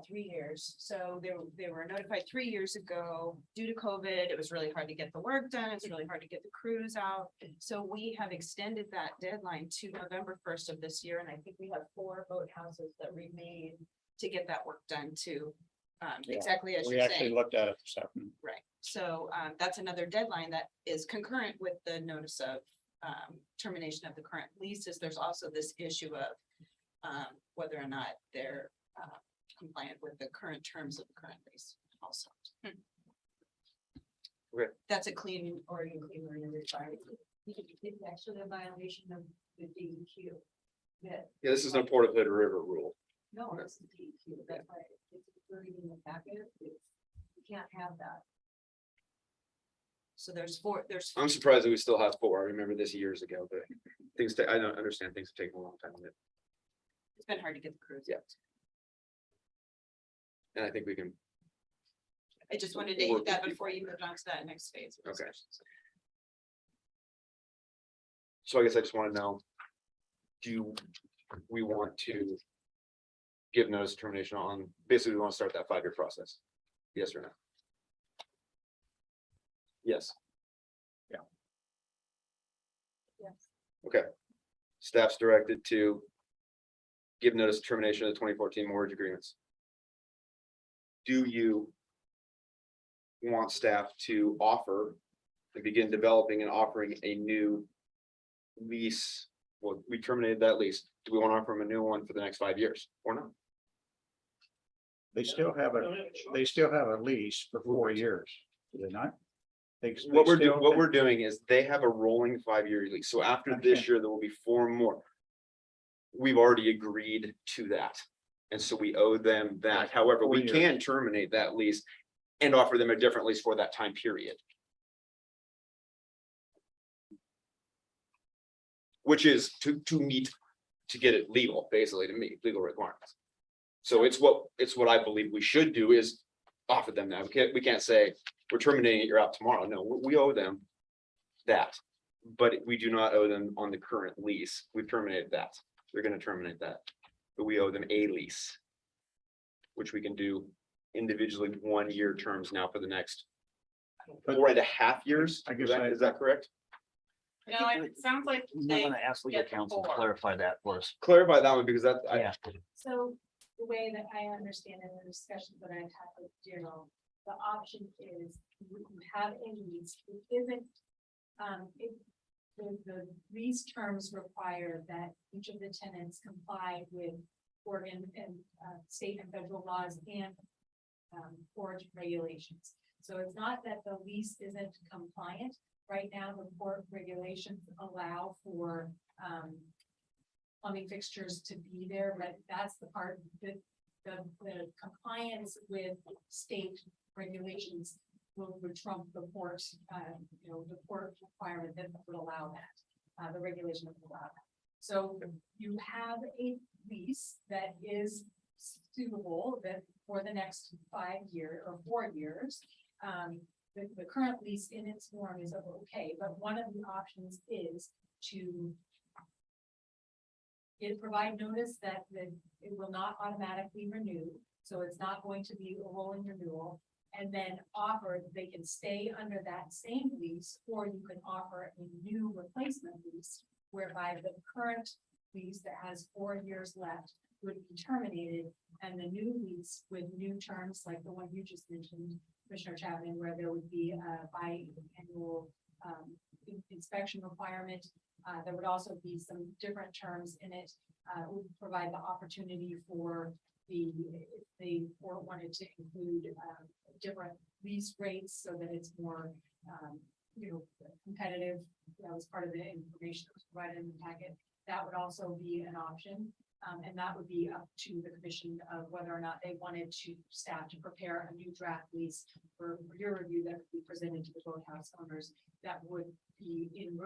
3 years. So they were notified 3 years ago. Due to COVID, it was really hard to get the work done. It's really hard to get the crews out. So we have extended that deadline to November 1st of this year. And I think we have 4 boathouses that remain to get that work done too. Exactly as We you're actually saying. looked at it this afternoon. Right. So that's another deadline that is concurrent with the notice of termination of the current leases. There's also this issue of whether or not they're compliant with the current terms of the current lease also. Okay. That's a clean Oregon Clean Marina requirement. It's actually a violation of the DEQ. Yeah, this is no Port of Hood River rule. No, it's the DEQ. That's why it's included in the packet. You can't have that. So there's. I'm surprised that we still have 4. I remember this years ago, but I don't understand, things have taken a long time. It's been hard to get the crews. Yeah. And I think we can, I just wanted to hit that before you moved on to that next phase. of Okay. discussions. so I guess I just want to know, do we want to give notice of termination on, basically we want to start that 5-year process? Yes or no? Yes. Yes. Okay. Staff's directed to give notice of termination of the 2014 mortgage agreements. Do you want staff to offer and begin developing and offering a new lease? Well, we terminated that lease. Do we want to offer them a new one for the next 5 years or not? They still have a lease for 4 years, do they not? What we're doing is they have a rolling 5-year lease. So after this year, there will be 4 more. We've already agreed to that. And so we owe them that. However, 4 we years. can terminate that lease and offer them a different lease for that time period. Which is to get it legal, basically to meet legal requirements. So it's what I believe we should do is offer them that. We can't say we're terminating it, you're out tomorrow. No, we owe them that. But we do not owe them on the current lease. We've terminated that. They're gonna terminate that. But we owe them a lease. Which we can do individually 1-year terms now for the next 4.5 years. I guess Is that correct? No, it sounds like I'm they gonna ask legal get counsel to 4. clarify that for us. Clarify that one because that, Yeah. So the way that I understand in the discussions that I've had with Daryl, the option is you have a lease, it isn't, the lease terms require that each of the tenants comply with Oregon and state and federal laws and port regulations. So it's not that the lease isn't compliant. Right now, the port regulations allow for plumbing fixtures to be there, but that's the part that the compliance with state regulations would trump the port, the port requirement that would allow that, the regulation would allow that. So you have a lease that is suitable that for the next 5 years or 4 years. The current lease in its form is okay, but one of the options is to provide notice that it will not automatically renew, so it's not going to be a rolling renewal, and then offer that they can stay under that same lease, or you can offer a new replacement lease, whereby the current lease that has 4 years left would be terminated, and the new lease with new terms like the one you just mentioned, Commissioner Chapman, where there would be a biannual inspection requirement. There would also be some different terms in it, would provide the opportunity for if the port wanted to include different lease rates so that it's more competitive. That was part of the information that was provided in the packet. That would also be an option. And that would be up to the commission of whether or not they wanted staff to prepare a new draft lease for your review that would be presented to the Boathouse owners that would be in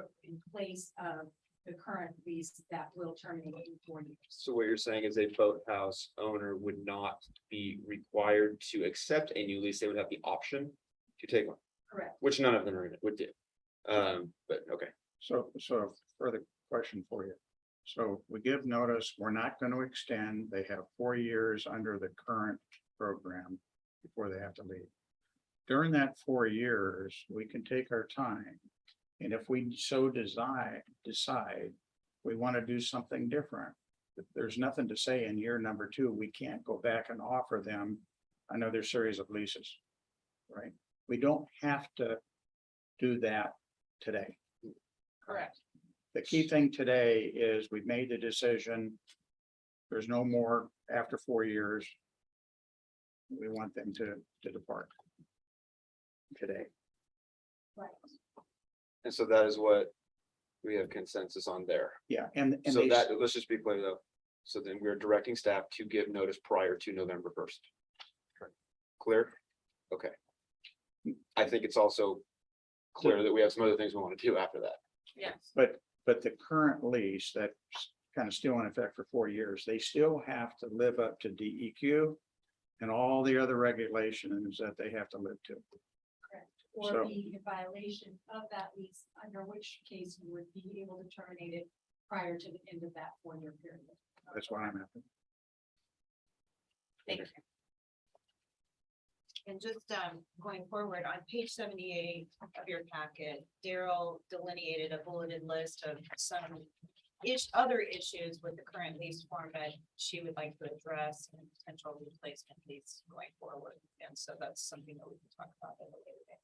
place of the current lease that will terminate in 4 years. So what you're saying is a boathouse owner would not be required to accept a new lease. They would have the option to take one. Correct. Which none of them would do. But okay. So further question for you. So we give notice, we're not going to extend. They have 4 years under the current program before they have to leave. During that 4 years, we can take our time. And if we so decide we want to do something different, there's nothing to say in year number 2, we can't go back and offer them another series of leases, right? We don't have to do that today. Correct. The key thing today is we've made the decision. There's no more after 4 years. We want them to depart today. Right. And so that is what we have consensus on there. Yeah, and So that, let's just be clear though. So then we're directing staff to give notice prior to November 1st. Clear? Okay. I think it's also clear that we have some other things we want to do after that. Yes. But the current lease that's kind of still in effect for 4 years, they still have to live up to DEQ and all the other regulations that they have to live to. Correct. Or So- be in violation of that lease, under which case you would be able to terminate it prior to the end of that 4-year period. That's why I'm after. Thank you. And just going forward, on page 78 of your packet, Daryl delineated a bulleted list of some other issues with the current lease format she would like to address and potential replacement lease going forward. And so that's something that we can talk about at a later date.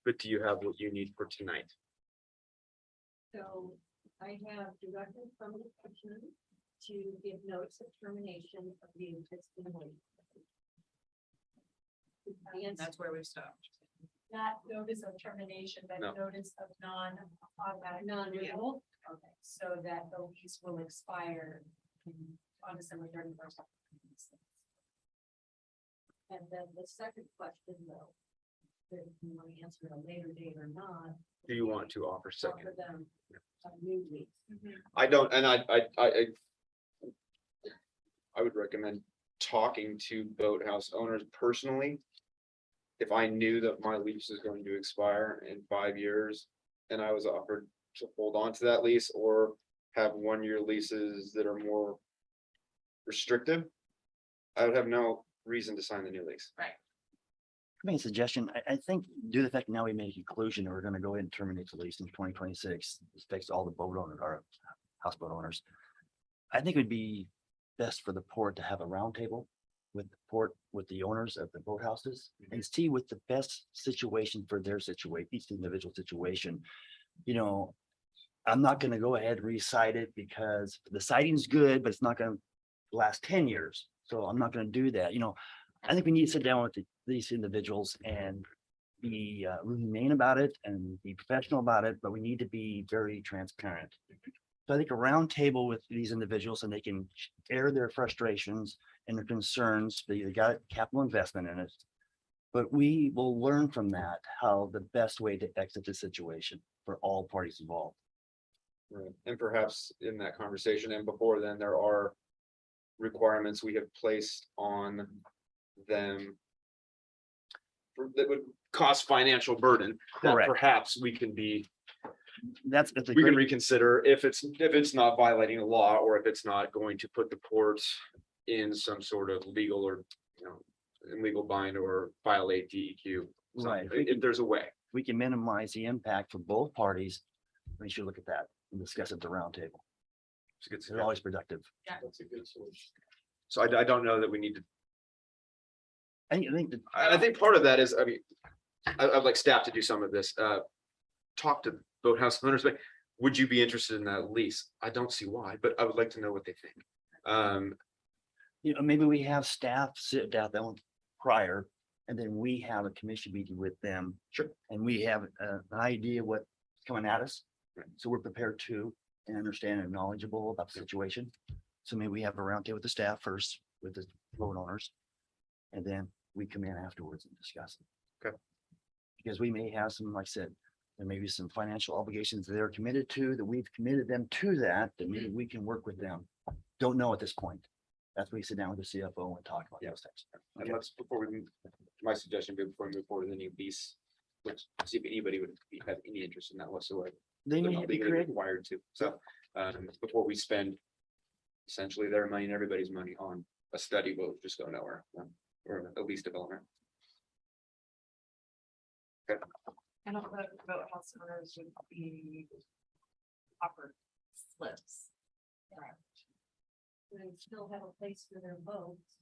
But do you have what you need for tonight? So I have directed from the commissioner to give notice of termination of the existing lease. And that's where we've stopped. Not notice of termination, but No. notice of non-automatic non-renewal. Okay, so that the lease will expire on December 31st. And then the second question, though, if you want to answer at a later date or not, Do you want to offer second? offer them a new lease. I don't, and I would recommend talking to Boathouse owners personally. If I knew that my lease is going to expire in 5 years and I was offered to hold on to that lease or have 1-year leases that are more restrictive, I would have no reason to sign the new lease. Right. Make a suggestion. I think due to the fact now we made a conclusion that we're gonna go ahead and terminate the lease in 2026. This affects all the boat owners, our houseboat owners. I think it'd be best for the port to have a roundtable with the port, with the owners of the boathouses and see what the best situation for their situation, each individual situation. You know, I'm not gonna go ahead and recite it because the siting's good, but it's not gonna last 10 years. So I'm not gonna do that. You know, I think we need to sit down with these individuals and be humane about it and be professional about it, but we need to be very transparent. So I think a round table with these individuals and they can air their frustrations and their concerns. They got capital investment in it. But we will learn from that how the best way to exit the situation for all parties involved. Right. And perhaps in that conversation and before then, there are requirements we have placed on them that would cause financial burden. That Correct. perhaps we can be, That's a we can great, reconsider if it's not violating the law or if it's not going to put the port in some sort of legal or, you know, illegal bind or violate DEQ. Right. something, If there's a way. we can minimize the impact for both parties. We should look at that and discuss at the round table. It's a good They're suggestion. always productive. That's a good solution. So I don't know that we need to, I think that I think part of that is, I mean, I'd like staff to do some of this, talk to boathouse owners, but would you be interested in that lease? I don't see why, but I would like to know what they think. you know, maybe we have staff sit down them prior, and then we have a commission meeting with them. Sure. And we have an idea what's coming at us. Right. So we're prepared to and understand and knowledgeable about the situation. So maybe we have a roundtable with the staff first, with the boat owners. And then we come in afterwards and discuss it. Okay. Because we may have some, like I said, there may be some financial obligations they're committed to, that we've committed them to that maybe we can work with them. Don't know at this point. That's where we sit down with the CFO and talk about those types. And let's, before we, my suggestion, before we move forward with any lease, let's see if anybody would have any interest in that whatsoever. They They're may not be legally creative. required to, so, before we spend essentially their money and everybody's money on a study, will just go nowhere, or a lease development. I don't know if boathouse owners would be offered slips. They still have a place for their boats.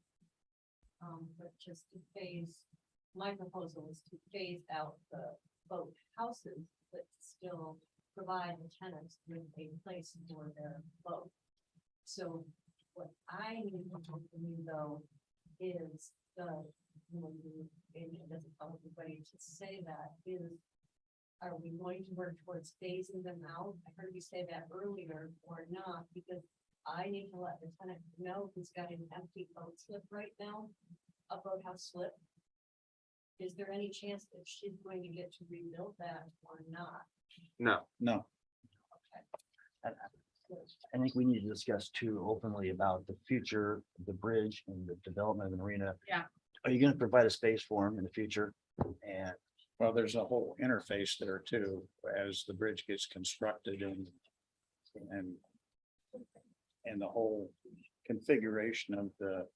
But just to phase, my proposal is to phase out the boat houses, but still provide the tenants with a place for their boat. So what I need to do for me though, is maybe it doesn't tell everybody to say that, is are we going to work towards phasing them out? I heard you say that earlier or not, because I need to let the tenant know who's got an empty boat slip right now, a boathouse slip. is there any chance that she's going to get to rebuild that or not? No, No. I think we need to discuss too openly about the future of the bridge and the development of the marina. Yeah. Are you gonna provide a space for them in the future? And Well, there's a whole interface there too, as the bridge gets constructed and the whole configuration of the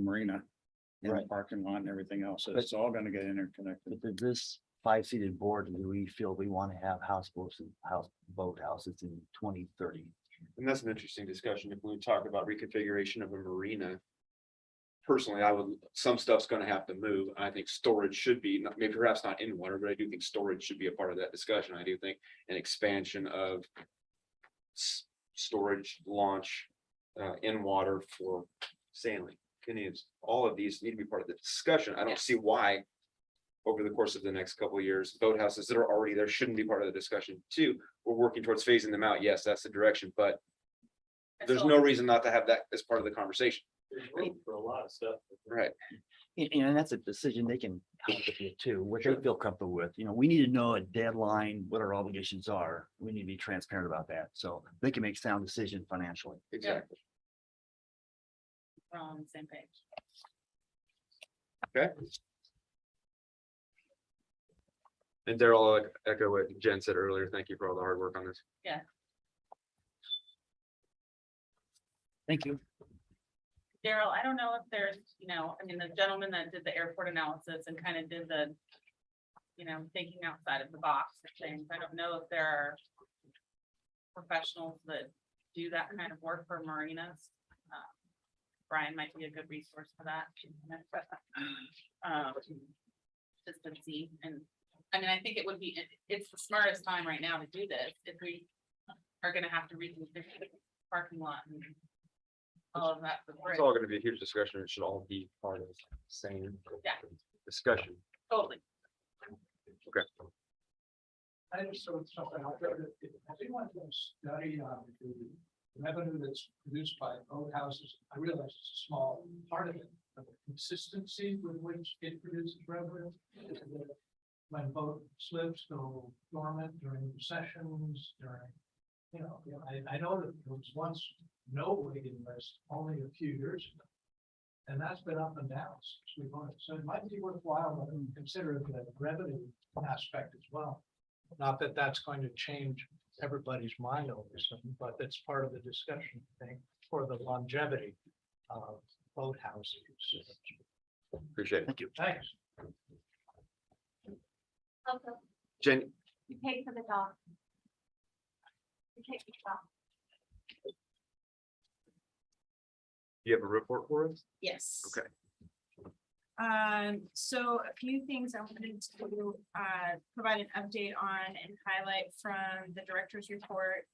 marina and the Right. parking lot and everything else. So it's all gonna get interconnected. but this 5-seated board, do we feel we want to have boathouses in 2030? and that's an interesting discussion. If we talk about reconfiguration of a marina. Personally, some stuff's gonna have to move. I think storage should be, maybe perhaps not in water, but I do think storage should be a part of that discussion. I do think an expansion of storage launch in water for sailing, canoes, all of these need to be part of the discussion. I don't see why over the course of the next couple of years, boathouses that are already there shouldn't be part of the discussion too. We're working towards phasing them out. Yes, that's the direction, but there's no reason not to have that as part of the conversation. There's room for a lot of stuff. Right. And that's a decision they can help with you too, what they feel comfortable with. We need to know a deadline, what our obligations are. We need to be transparent about that, so they can make sound decision financially. Exactly. We're all on the same page. Okay. And Daryl, I'll echo what Jen said earlier. Thank you for all the hard work on this. Yeah. Thank you. Daryl, I don't know if there's, the gentleman that did the airport analysis and kind of did the, thinking outside of the box of things. I don't know if there are professionals that do that kind of work for marinas. Brian might be a good resource for that. Just to see, and I think it would be, it's the smartest time right now to do this if we are gonna have to reconfigure the parking lot and all of that. for the It's bridge. all gonna be a huge discussion. It should all be part of the same Yeah. discussion. Totally. Okay. I just sort of something out there that if anyone does study on the revenue that's produced by boathouses, I realize it's a small part of it, but the consistency with which it produces revenue. When boat slips go dormant during recessions, I know that there was once no waiting list only a few years ago. And that's been up and down since we've owned it. So it might be worthwhile to consider the revenue aspect as well. Not that that's going to change everybody's mind over something, but it's part of the discussion, I think, for the longevity of boathouses. Appreciate it. Thank you. Thanks. Also, Jen, you pay for the dog. You take the dog. you have a report for us? Yes. Okay. So a few things I wanted to provide an update on and highlight from the director's report.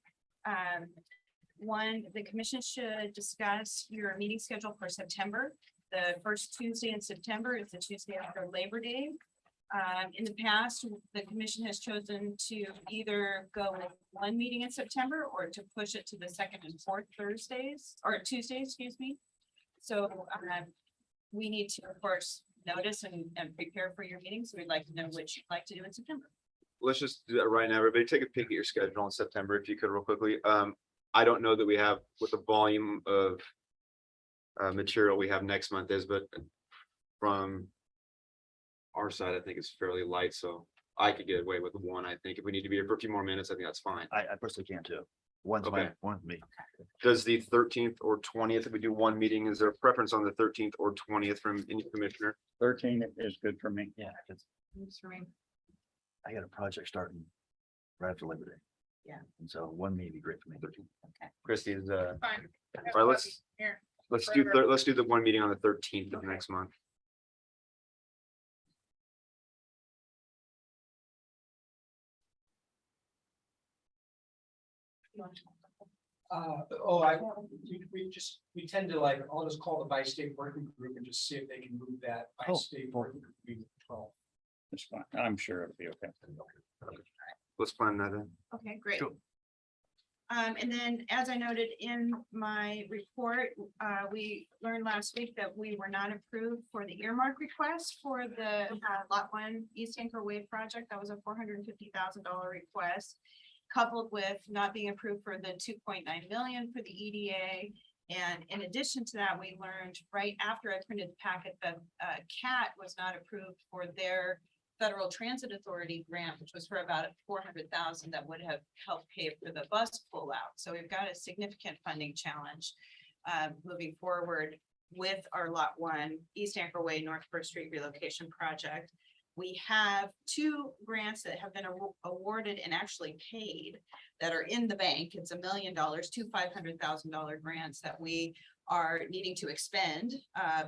One, the commission should discuss your meeting schedule for September. The first Tuesday in September is the Tuesday after Labor Day. In the past, the commission has chosen to either go with one meeting in September or to push it to the second and fourth Thursdays or Tuesdays, excuse me. So we need to, of course, notice and prepare for your meetings. We'd like to know what you'd like to do in September. Let's just do that right now. Everybody take a peek at your schedule in September, if you could real quickly. I don't know that we have what the volume of material we have next month is, but from our side, I think it's fairly light, so I could get away with one. I think if we need to be here for a few more minutes, I think that's fine. I personally can too. One's Okay. fine, one's me. Does the 13th or 20th, if we do one meeting, is there a preference on the 13th or 20th from any commissioner? 13 is good for me. Yeah, 'cause Thanks, Rain. I got a project starting right after Labor Day. Yeah. And so one may be great for me. Okay. Christie is, Fine. all right, let's do the one meeting on the 13th of Okay. next month. We tend to I'll just call the by-state working group and just see if they can move that by-state working group to 12. That's fine. I'm sure it'll be okay. Let's plan that in. Okay, great. Sure. And then, as I noted in my report, we learned last week that we were not approved for the earmark request for the Lot 1 East Anchor Way project. That was a $450,000 request, coupled with not being approved for the 2.9 million for the EDA. And in addition to that, we learned right after I printed the packet that CAT was not approved for their Federal Transit Authority grant, which was for about 400,000 that would have helped pay for the bus pullout. So we've got a significant funding challenge moving forward with our Lot 1 East Anchor Way North First Street relocation project. We have 2 grants that have been awarded and actually paid that are in the bank. It's $1 million, 2 $500,000 grants that we are needing to expend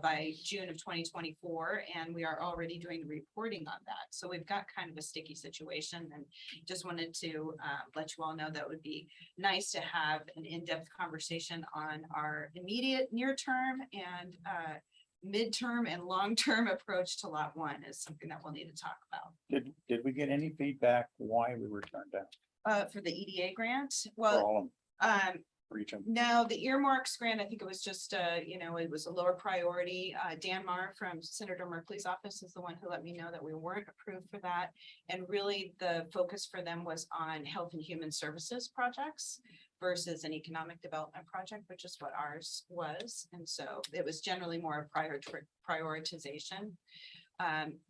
by June of 2024. And we are already doing the reporting on that. So we've got kind of a sticky situation, and just wanted to let you all know that would be nice to have an in-depth conversation on our immediate near term and midterm and long-term approach to Lot 1 is something that we'll need to talk about. Did we get any feedback why we were turned down? For the EDA grant, For well, all of them, region? no, the earmarks grant, I think it was just, it was a lower priority. Dan Marr from Senator Merkley's office is the one who let me know that we weren't approved for that. And really the focus for them was on health and human services projects versus an economic development project, which is what ours was. And so it was generally more a prioritization.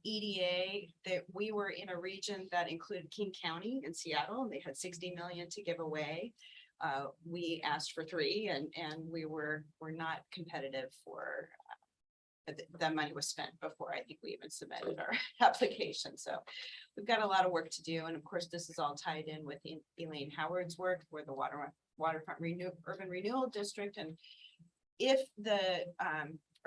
EDA, that we were in a region that included King County and Seattle, and they had 60 million to give away. We asked for 3 and we were not competitive for that money was spent before I think we even submitted our application. So we've got a lot of work to do. And of course, this is all tied in with Elaine Howard's work for the Waterfront Urban Renewal District. And if the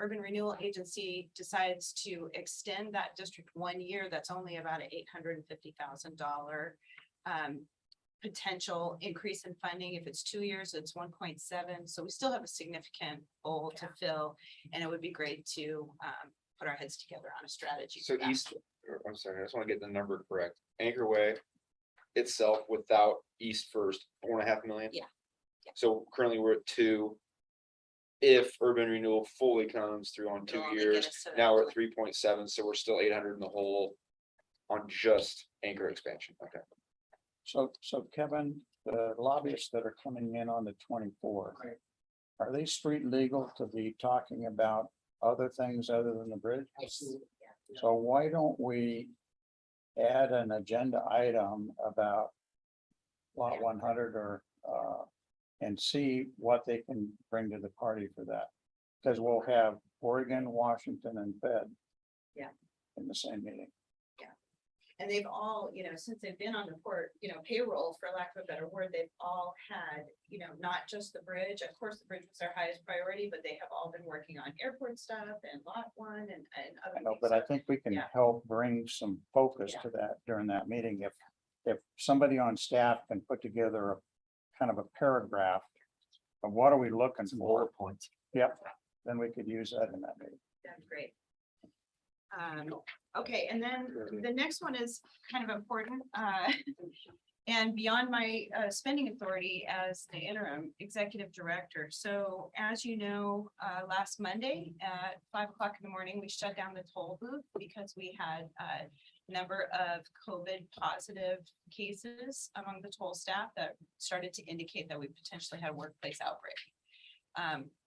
Urban Renewal Agency decides to extend that district 1 year, that's only about an $850,000 potential increase in funding. If it's 2 years, it's 1.7. So we still have a significant hole to fill, and it would be great to put our heads together on a strategy. So for that. I'm sorry, I just want to get the number correct. Anchor Way itself without East First, 4.5 million? Yeah. So currently we're at 2. If urban renewal fully comes through on 2 It'll only get years, us to that now we're point. at 3.7, so we're still 800 in the hole on just anchor expansion. Okay. So Kevin, the lobbyists that are coming in on the 24th, are they street legal to be talking about other things other than the bridge? Absolutely. So why don't we add an agenda item about Lot 100 or and see what they can bring to the party for that? Because we'll have Oregon, Washington, and Fed. Yeah. In the same meeting. And they've all, since they've been on the port, payroll, for lack of a better word, they've all had, not just the bridge. Of course, the bridge was their highest priority, but they have all been working on airport stuff and Lot 1 and other I know, things. but I think we can Yeah. help bring some focus Yeah. to that during that meeting. If somebody on staff can put together a kind of a paragraph of what are we looking Some for? bullet points. Yep, then we could use that in that meeting. That's great. Okay, and then the next one is kind of important. And beyond my spending authority as the interim executive director. So as you know, last Monday at 5 o'clock in the morning, we shut down the toll booth because we had a number of COVID positive cases among the toll staff that started to indicate that we potentially had a workplace outbreak.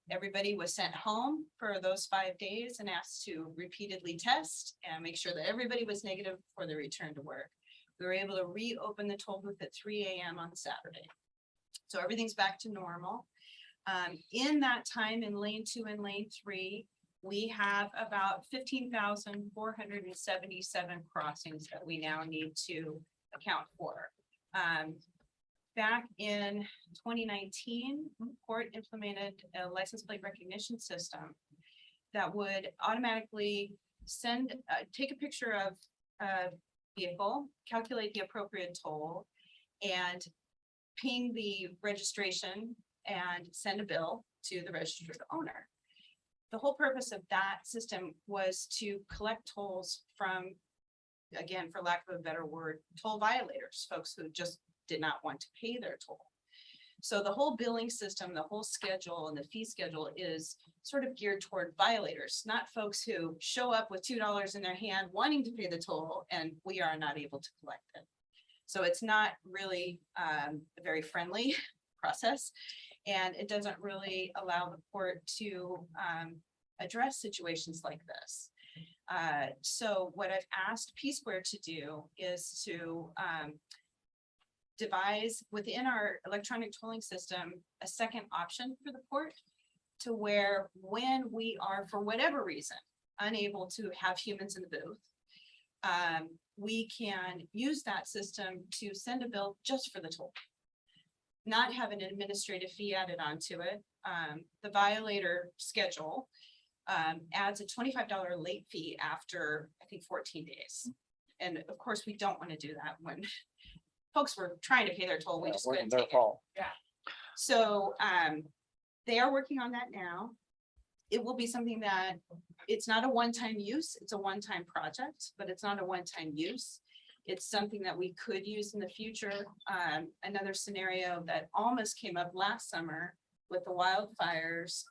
Everybody was sent home for those 5 days and asked to repeatedly test and make sure that everybody was negative before they returned to work. We were able to reopen the toll booth at 3 a.m. on Saturday. So everything's back to normal. In that time in lane 2 and lane 3, we have about 15,477 crossings that we now need to account for. Back in 2019, Port implemented a license plate recognition system that would automatically take a picture of a vehicle, calculate the appropriate toll, and ping the registration and send a bill to the registered owner. The whole purpose of that system was to collect tolls from, again, for lack of a better word, toll violators, folks who just did not want to pay their toll. So the whole billing system, the whole schedule and the fee schedule is sort of geared toward violators, not folks who show up with $2 in their hand wanting to pay the toll and we are not able to collect it. So it's not really a very friendly process. And it doesn't really allow the court to address situations like this. So what I've asked P Square to do is to devise within our electronic tolling system a second option for the court, to where when we are, for whatever reason, unable to have humans in the booth, we can use that system to send a bill just for the toll, not have an administrative fee added onto it. The violator schedule adds a $25 late fee after, I think, 14 days. And of course, we don't want to do that when folks were trying to pay their toll. We just couldn't take it. Yeah. So they are working on that now. It will be something that it's not a one-time use. It's a one-time project, but it's not a one-time use. It's something that we could use in the future. Another scenario that almost came up last summer with the wildfires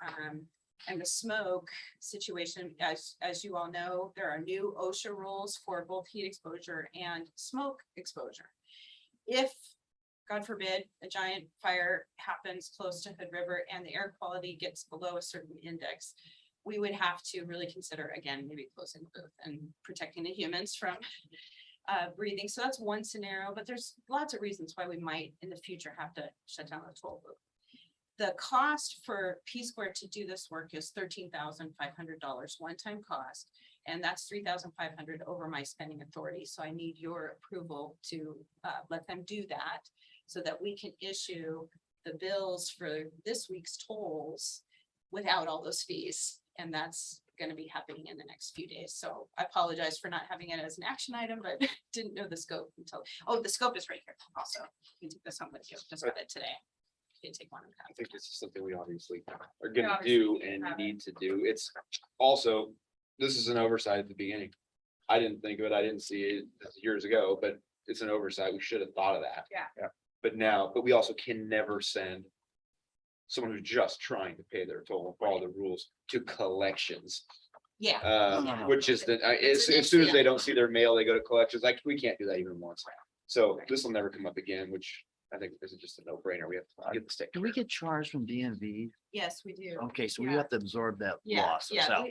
and the smoke situation. As you all know, there are new OSHA rules for both heat exposure and smoke exposure. If, God forbid, a giant fire happens close to Hood River and the air quality gets below a certain index, we would have to really consider, again, maybe closing the booth and protecting the humans from breathing. So that's one scenario, but there's lots of reasons why we might in the future have to shut down the toll booth. The cost for P Square to do this work is $13,500 one-time cost, and that's $3,500 over my spending authority. So I need your approval to let them do that so that we can issue the bills for this week's tolls without all those fees. And that's going to be happening in the next few days. So I apologize for not having it as an action item, but didn't know the scope until, oh, the scope is right here also. You can take this home with you, just got it today. You can take one. I think this is something we obviously are gonna do and need to do. It's also, this is an oversight at the beginning. I didn't think of it. I didn't see it years ago, but it's an oversight. We should have thought of that. Yeah. But we also can never send someone who's just trying to pay their toll and follow the rules to collections. Yeah. Which is that as soon as they don't see their mail, they go to collections. Like, we can't do that even once. So this will never come up again, which I think this is just a no brainer. We have to get the stick. Do we get charged from DMV? Yes, we do. Okay, so we Yeah. have to absorb that Yeah, loss yeah, ourselves.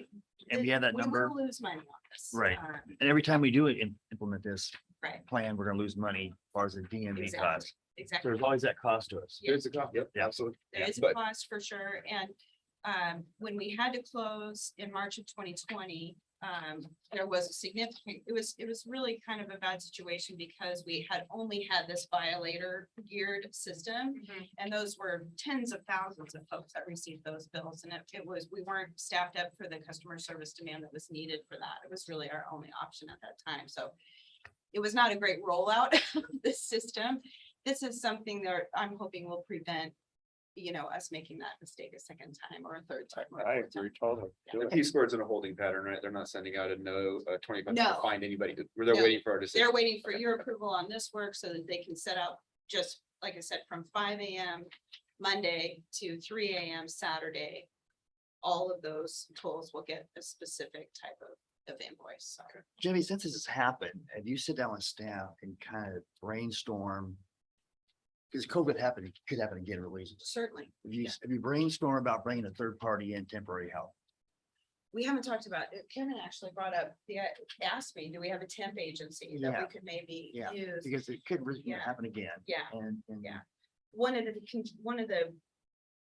And we have that we number. will lose money on this. Right. Uh, And every time we do it, implement this Right. plan, we're gonna lose money as far as the DMV Exactly. cost. Exactly. There's always that cost to us. There's a cost. Yep, absolutely. There is a But cost for sure. And when we had to close in March of 2020, there was a significant, it was really kind of a bad situation because we had only had this violator geared system. And those were tens of thousands of folks that received those bills. And it was, we weren't staffed up for the customer service demand that was needed for that. It was really our only option at that time. So it was not a great rollout of this system. This is something that I'm hoping will prevent, us making that mistake a second time or a third time. or a I fourth time. agree totally. the P Square's in a holding pattern, right? They're not sending out a $25 No. to find anybody. Where they're No. waiting for our decision. They're waiting for your approval on this work so that they can set out, just like I said, from 5 a.m. Monday to 3 a.m. Saturday. All of those tolls will get a specific type of invoice. So. Jimmy, since this has happened, have you sit down with staff and kind of brainstorm? Because COVID could happen again, release. Certainly. If you brainstorm about bringing a third party in temporary help. We haven't talked about it. Kevin actually brought up, asked me, do we have a temp agency that Yeah. we could maybe Yeah, use? because it could Yeah. happen again. Yeah. And Yeah. One of the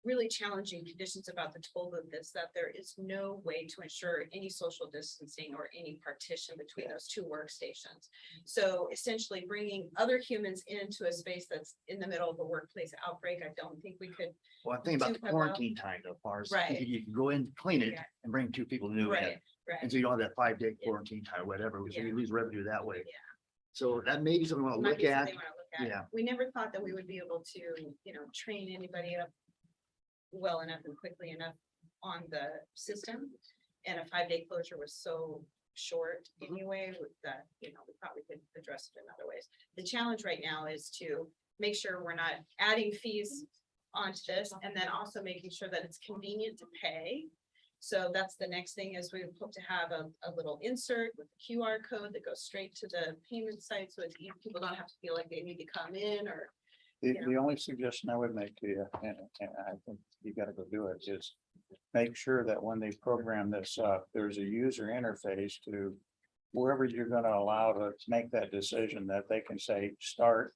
really challenging conditions about the toll booth is that there is no way to ensure any social distancing or any partition between those two workstations. So essentially bringing other humans into a space that's in the middle of a workplace outbreak, I don't think we could. Well, I'm thinking about do the quite well. quarantine time though, far as Right. you can go in, clean it Yeah. and bring 2 people new in. Right, right. And so you don't have that 5-day quarantine time, whatever, so Yeah. you lose revenue that way. Yeah. So that may be something we want to Might look be at. something we wanna look at. Yeah. We never thought that we would be able to, train anybody up well enough and quickly enough on the system. And a 5-day closure was so short anyway, that, we thought we could address it in other ways. The challenge right now is to make sure we're not adding fees onto this, and then also making sure that it's convenient to pay. So that's the next thing is we hope to have a little insert with a QR code that goes straight to the payment site. So it's, people don't have to feel like they need to come in or. The only suggestion I would make to you, and I think you gotta go do it, is make sure that when they program this up, there's a user interface to wherever you're gonna allow to make that decision, that they can say, start,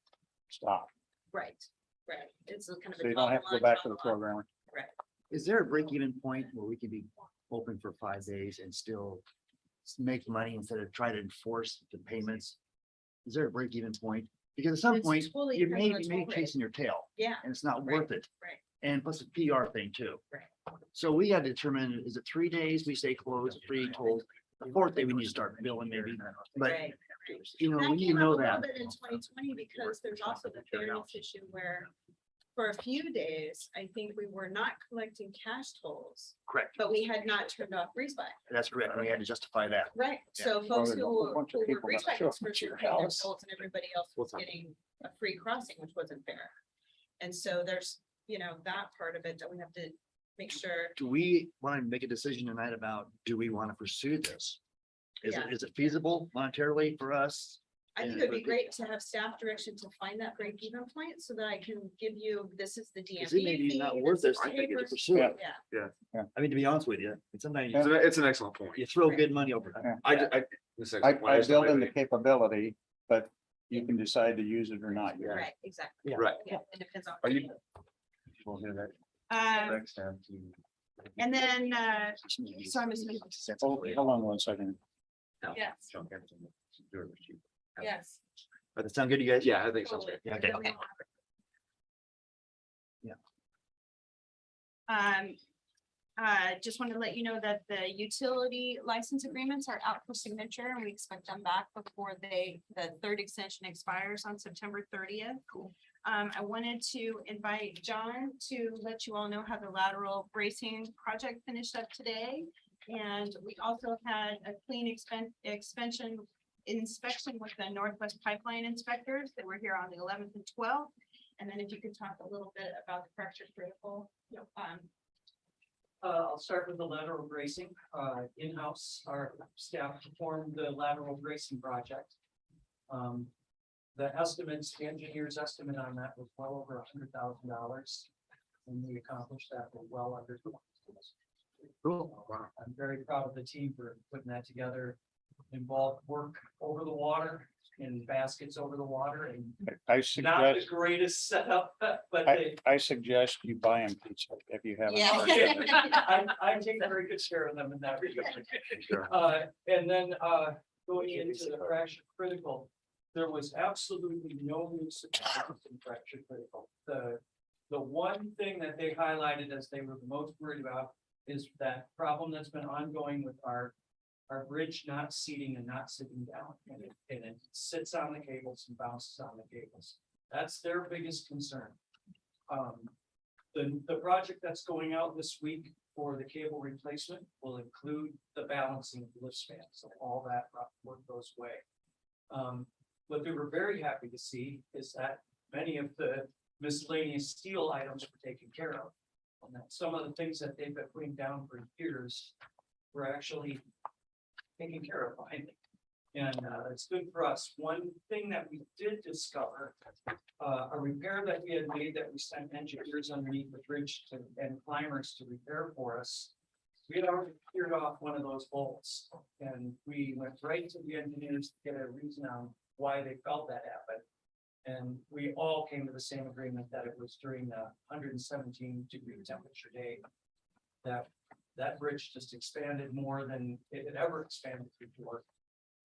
stop. Right, right. It's a kind of. So you don't have to go back to the programmer. Is there a break even point where we could be open for 5 days and still make money instead of try to enforce the payments? Is there a break even point? Because at some It's point, totally you depends may on be the toll rate. chasing your tail Yeah, and it's not Right, worth it. right. And plus the PR thing too. Right. So we got to determine, is it 3 days we stay closed, free toll? The fourth day we need to start billing maybe, but Right. you know, That we need came to up know a little that. bit in 2020 because there's also the fairness issue where for a few days, I think we were not collecting cash tolls, Correct. but we had not turned off Breeze By. That's correct. We had to justify that. Right, Yeah. so folks there's a who whole were bunch of people Breeze that By show up customers at were your paying their house. tolls and everybody else was getting a free crossing, which wasn't fair. And so there's, that part of it that we have to make sure. Do we want to make a decision tonight about, do we want to pursue this? Yeah. Is it feasible monetarily for us? I think it'd be great to have staff direction to find that break even point so that I can give you, this is the Because DMV it may be fee, not worth this this is to take it to papers. pursue it. Yeah, I mean, to be honest with you, and sometimes It's an excellent point. you throw good money over. it. I built in the capability, but you can decide to use it or not. right, exactly. Right. Yeah, it depends on. Are you? We'll do that. Next time to- And then, so I'm assuming. Hold on 1 second. Yes, yes. Does that sound good to you guys? Yeah, I think so. Totally. Yeah, okay. Just wanted to let you know that the utility license agreements are out for signature and we expect them back before the third extension expires on September 30th. Cool. I wanted to invite John to let you all know how the lateral bracing project finished up today. And we also had a clean inspection with the Northwest Pipeline inspectors that were here on the 11th and 12th. And then if you could talk a little bit about the fracture critical. I'll start with the lateral bracing. In-house, our staff performed the lateral bracing project. The estimates, the engineer's estimate on that was well over $100,000. And we accomplished that for well under. Cool. Wow. I'm very proud of the team for putting that together. Involved work over the water and baskets over the water and I not the suggest, greatest setup, but I suggest you buy them pizza if you haven't. Yeah. already. I take very good care of them in that regard. And then going into the fracture critical, there was absolutely no new surprises in fracture critical. The one thing that they highlighted as they were the most worried about is that problem that's been ongoing with our bridge not seating and not sitting down, and it sits on the cables and bounces on the cables. That's their biggest concern. The project that's going out this week for the cable replacement will include the balancing of the lift span, so all that work goes away. What they were very happy to see is that many of the miscellaneous steel items were taken care of. And that some of the things that they've been putting down for years were actually taken care of finally. And it's good for us. One thing that we did discover, a repair that we had made that we sent engineers underneath the bridge and climbers to repair for us. We had already cleared off one of those bolts and we went right to the engineers to get a reason on why they felt that happened. And we all came to the same agreement that it was during the 117-degree temperature day. That bridge just expanded more than it had ever expanded before.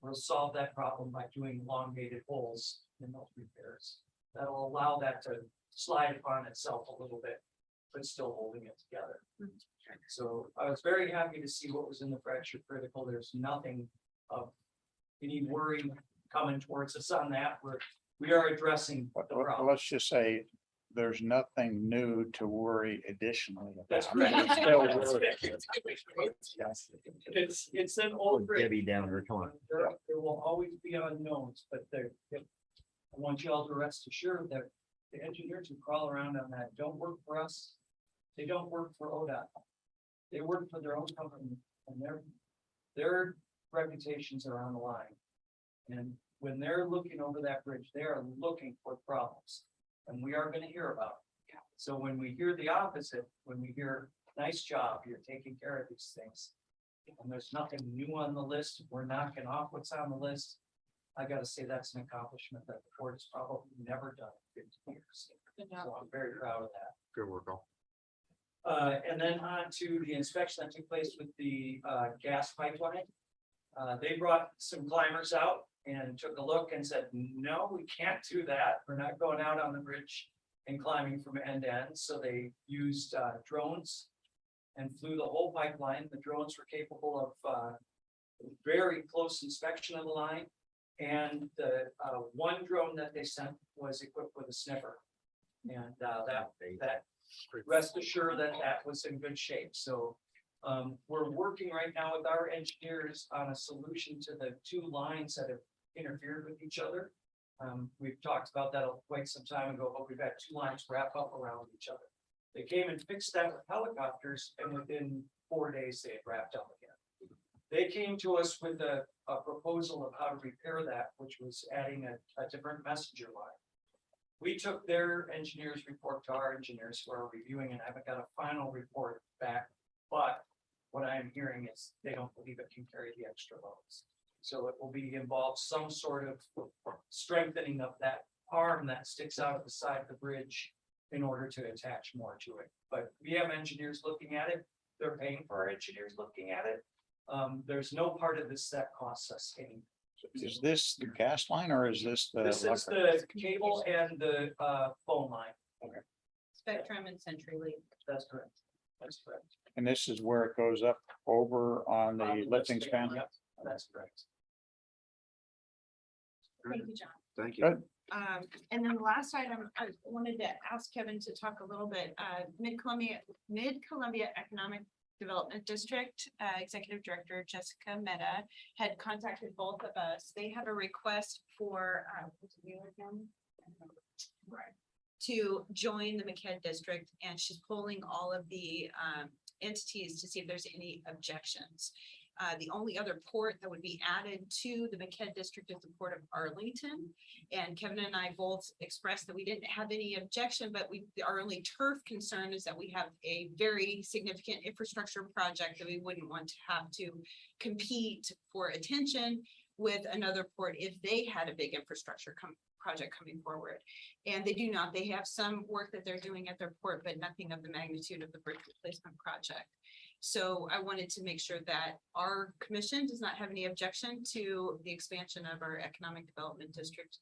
We'll solve that problem by doing elongated holes in those repairs. That'll allow that to slide upon itself a little bit, but still holding it together. So I was very happy to see what was in the fracture critical. There's nothing of any worry coming towards us on that. We are addressing the problem. Let's just say there's nothing new to worry additionally. That's about. correct. It's still working. It's an old bridge. Debbie down here, come on. There will always be unknowns, but I want you all to rest assured that the engineers who crawl around on that don't work for us. They don't work for ODOT. They work for their own company and their reputations are on the line. And when they're looking over that bridge, they are looking for problems. And we are gonna hear about it. So when we hear the opposite, when we hear, nice job, you're taking care of these things. And there's nothing new on the list, we're knocking off what's on the list. I gotta say, that's an accomplishment that the board has probably never done in 50 years. So I'm very proud of that. Good work, all. And then on to the inspection that took place with the gas pipeline. They brought some climbers out and took a look and said, no, we can't do that. We're not going out on the bridge and climbing from end to end. So they used drones and flew the whole pipeline. The drones were capable of very close inspection of the line. And the one drone that they sent was equipped with a sniffer. And that rest assured that that was in good shape. So we're working right now with our engineers on a solution to the two lines that have interfered with each other. We've talked about that quite some time ago, but we've had two lines wrap up around each other. They came and fixed that with helicopters, and within 4 days they had wrapped up again. They came to us with a proposal of how to repair that, which was adding a different messenger line. We took their engineers report to our engineers who are reviewing and haven't got a final report back. But what I am hearing is they don't believe it can carry the extra loads. So it will be involved some sort of strengthening of that arm that sticks out of the side of the bridge in order to attach more to it. But we have engineers looking at it. They're paying for our engineers looking at it. There's no part of this that costs us any. Is this the gas line or is this the? This is the cable and the phone line. Spectrum and CenturyLink. That's correct. That's correct. And this is where it goes up over on the lifting span? Yep, that's correct. Thank you, John. Thank you. Good. And then the last item, I wanted to ask Kevin to talk a little bit, Mid-Columbia Economic Development District, Executive Director Jessica Mehta had contacted both of us. They have a request for, to join the McKed District, and she's polling all of the entities to see if there's any objections. The only other port that would be added to the McKed District is the Port of Arlington. And Kevin and I both expressed that we didn't have any objection, but our only turf concern is that we have a very significant infrastructure project that we wouldn't want to have to compete for attention with another port if they had a big infrastructure project coming forward. And they do not. They have some work that they're doing at their port, but nothing of the magnitude of the bridge replacement project. So I wanted to make sure that our commission does not have any objection to the expansion of our economic development district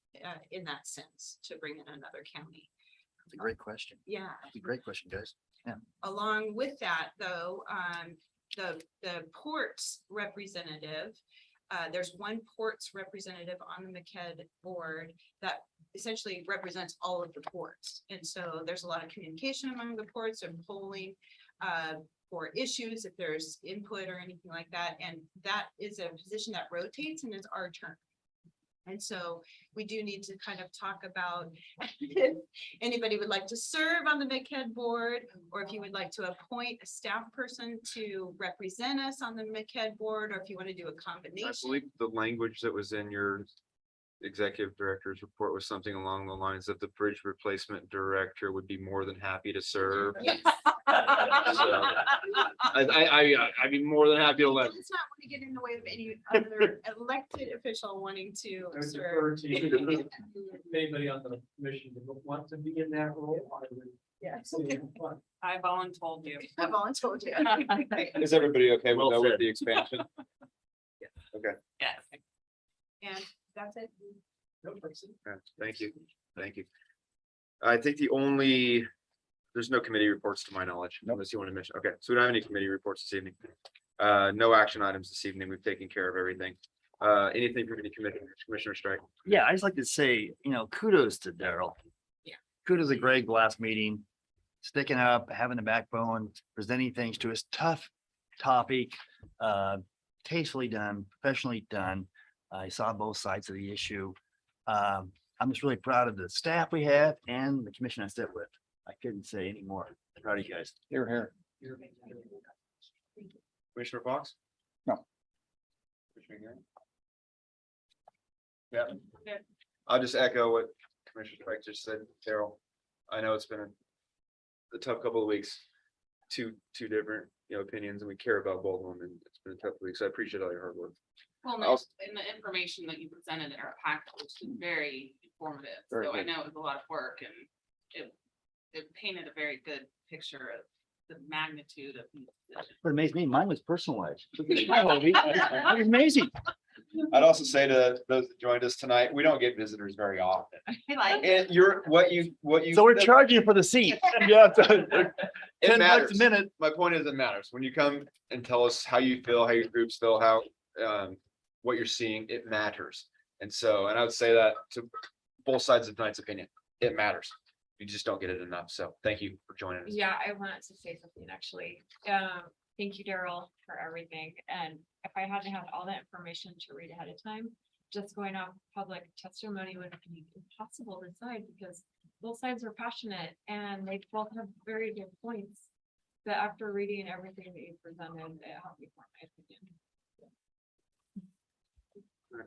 in that sense, to bring in another county. That's a great question. Yeah. That's a great question, guys. Yeah. Along with that, though, the ports representative, there's one ports representative on the McKed board that essentially represents all of the ports. And so there's a lot of communication among the ports and polling for issues, if there's input or anything like that. And that is a position that rotates and is our turn. And so we do need to kind of talk about if anybody would like to serve on the McKed board, or if you would like to appoint a staff person to represent us on the McKed board, or if you want to do a I combination. believe the language that was in your executive director's report was something along the lines of the bridge replacement director would be more than happy to serve. Yes. So, I'd be more than happy to let. Does not want to get in the way of any other elected official wanting to I would serve. defer to you. Anybody on the commission that would want to be in that role. I would Yes. say it's fun. I voluntold you. I volunteered you. Is everybody okay with Well that, with said. the expansion? Okay, Yes. And that's it. No person. yeah, thank you, thank you. I think there's no committee reports to my knowledge, unless you want to mention, okay, so we don't have any committee reports this evening. No action items this evening, we've taken care of everything. Anything from any committee, Commissioner Strike? Yeah, I just like to say, kudos to Daryl. Yeah. Kudos to Greg last meeting, sticking up, having the backbone, presenting things to us, tough topic, tastefully done, professionally done. I saw both sides of the issue. I'm just really proud of the staff we have and the commission I sit with. I couldn't say any more. Proud of you guys. Here. Commissioner Fox? No. Commissioner Garrett? Yeah. I'll just echo what Commissioner Pike just said, Carol. I know it's been a tough couple of weeks. Two different, opinions, and we care about both of them, and it's been a tough week, so I appreciate all your hard work. Well, I'll- and the information that you presented in our package was very informative, Very so I good. know it was a lot of work and it painted a very good picture of the magnitude of. these decisions. What amazed me, mine was personalized. Look at that. Amazing. I'd also say to those that joined us tonight, we don't get visitors very often. I like. And what you. So we're charging you for the seat. Yeah. $10 It a matters. minute. My point is, it matters. When you come and tell us how you feel, how your groups feel, how, what you're seeing, it matters. And I would say that to both sides of tonight's opinion, it matters. You just don't get it enough. So thank you for joining us. Yeah, I wanted to say something actually. Thank you, Daryl, for everything. And if I hadn't had all that information to read ahead of time, just going off public testimony would be impossible to decide because both sides are passionate and they both have very good points. But after reading everything that you presented, it helped me form my opinion.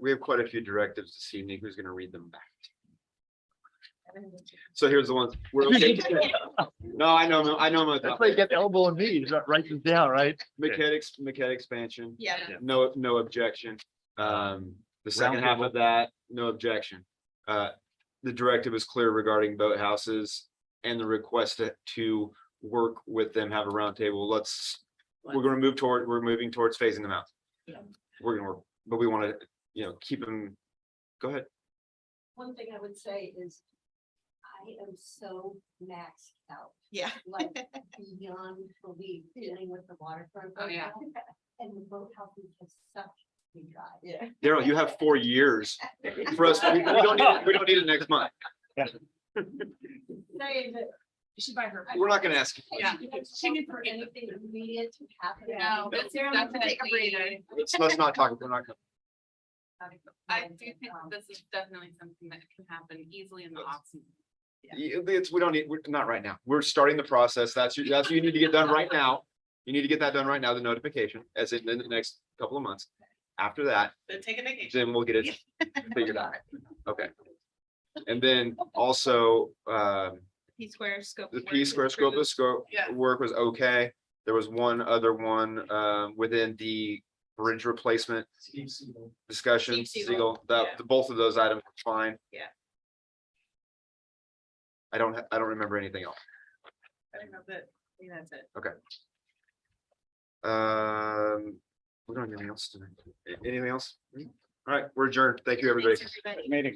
We have quite a few directives this evening. Who's going to read them back? So here's the ones. No, I know. That's why you get the elbow and me. You just write this down, right? McKed expansion. Yeah. No objection. The second half of that, no objection. The directive is clear regarding boathouses and the request to work with them, have a roundtable. We're moving towards phasing them out. Yeah. We're gonna work, but we want to, keep them. Go ahead. One thing I would say is I am so maxed out, Yeah. like beyond belief dealing with the waterfront. Oh, yeah. And the boathouses have such a dry. Yeah. Daryl, you have 4 years for us. We don't need it next month. Say that you should buy her. We're not gonna ask. Yeah. Chicken for anything immediate to happen. No, this is definitely. Let's not talk. We're not. I do think this is definitely something that can happen easily in the off season. We don't need, not right now. We're starting the process. That's what you need to get done right now. You need to get that done right now, the notification, as in the next couple of months. After that, Then take a vacation. then we'll get it figured out. Okay. And then also, P-square scope. the of work P-square is scope of approved. scope Yeah. work was okay. There was one other one within the bridge replacement discussion. Steve Siegel, Siegel, yeah. both of those items were fine. Yeah. I don't remember anything else. I don't know that, I think that's it. Okay. We don't have anything else tonight. Anything else? All right, we're adjourned. Thank you, everybody. Thanks, everybody. Meeting.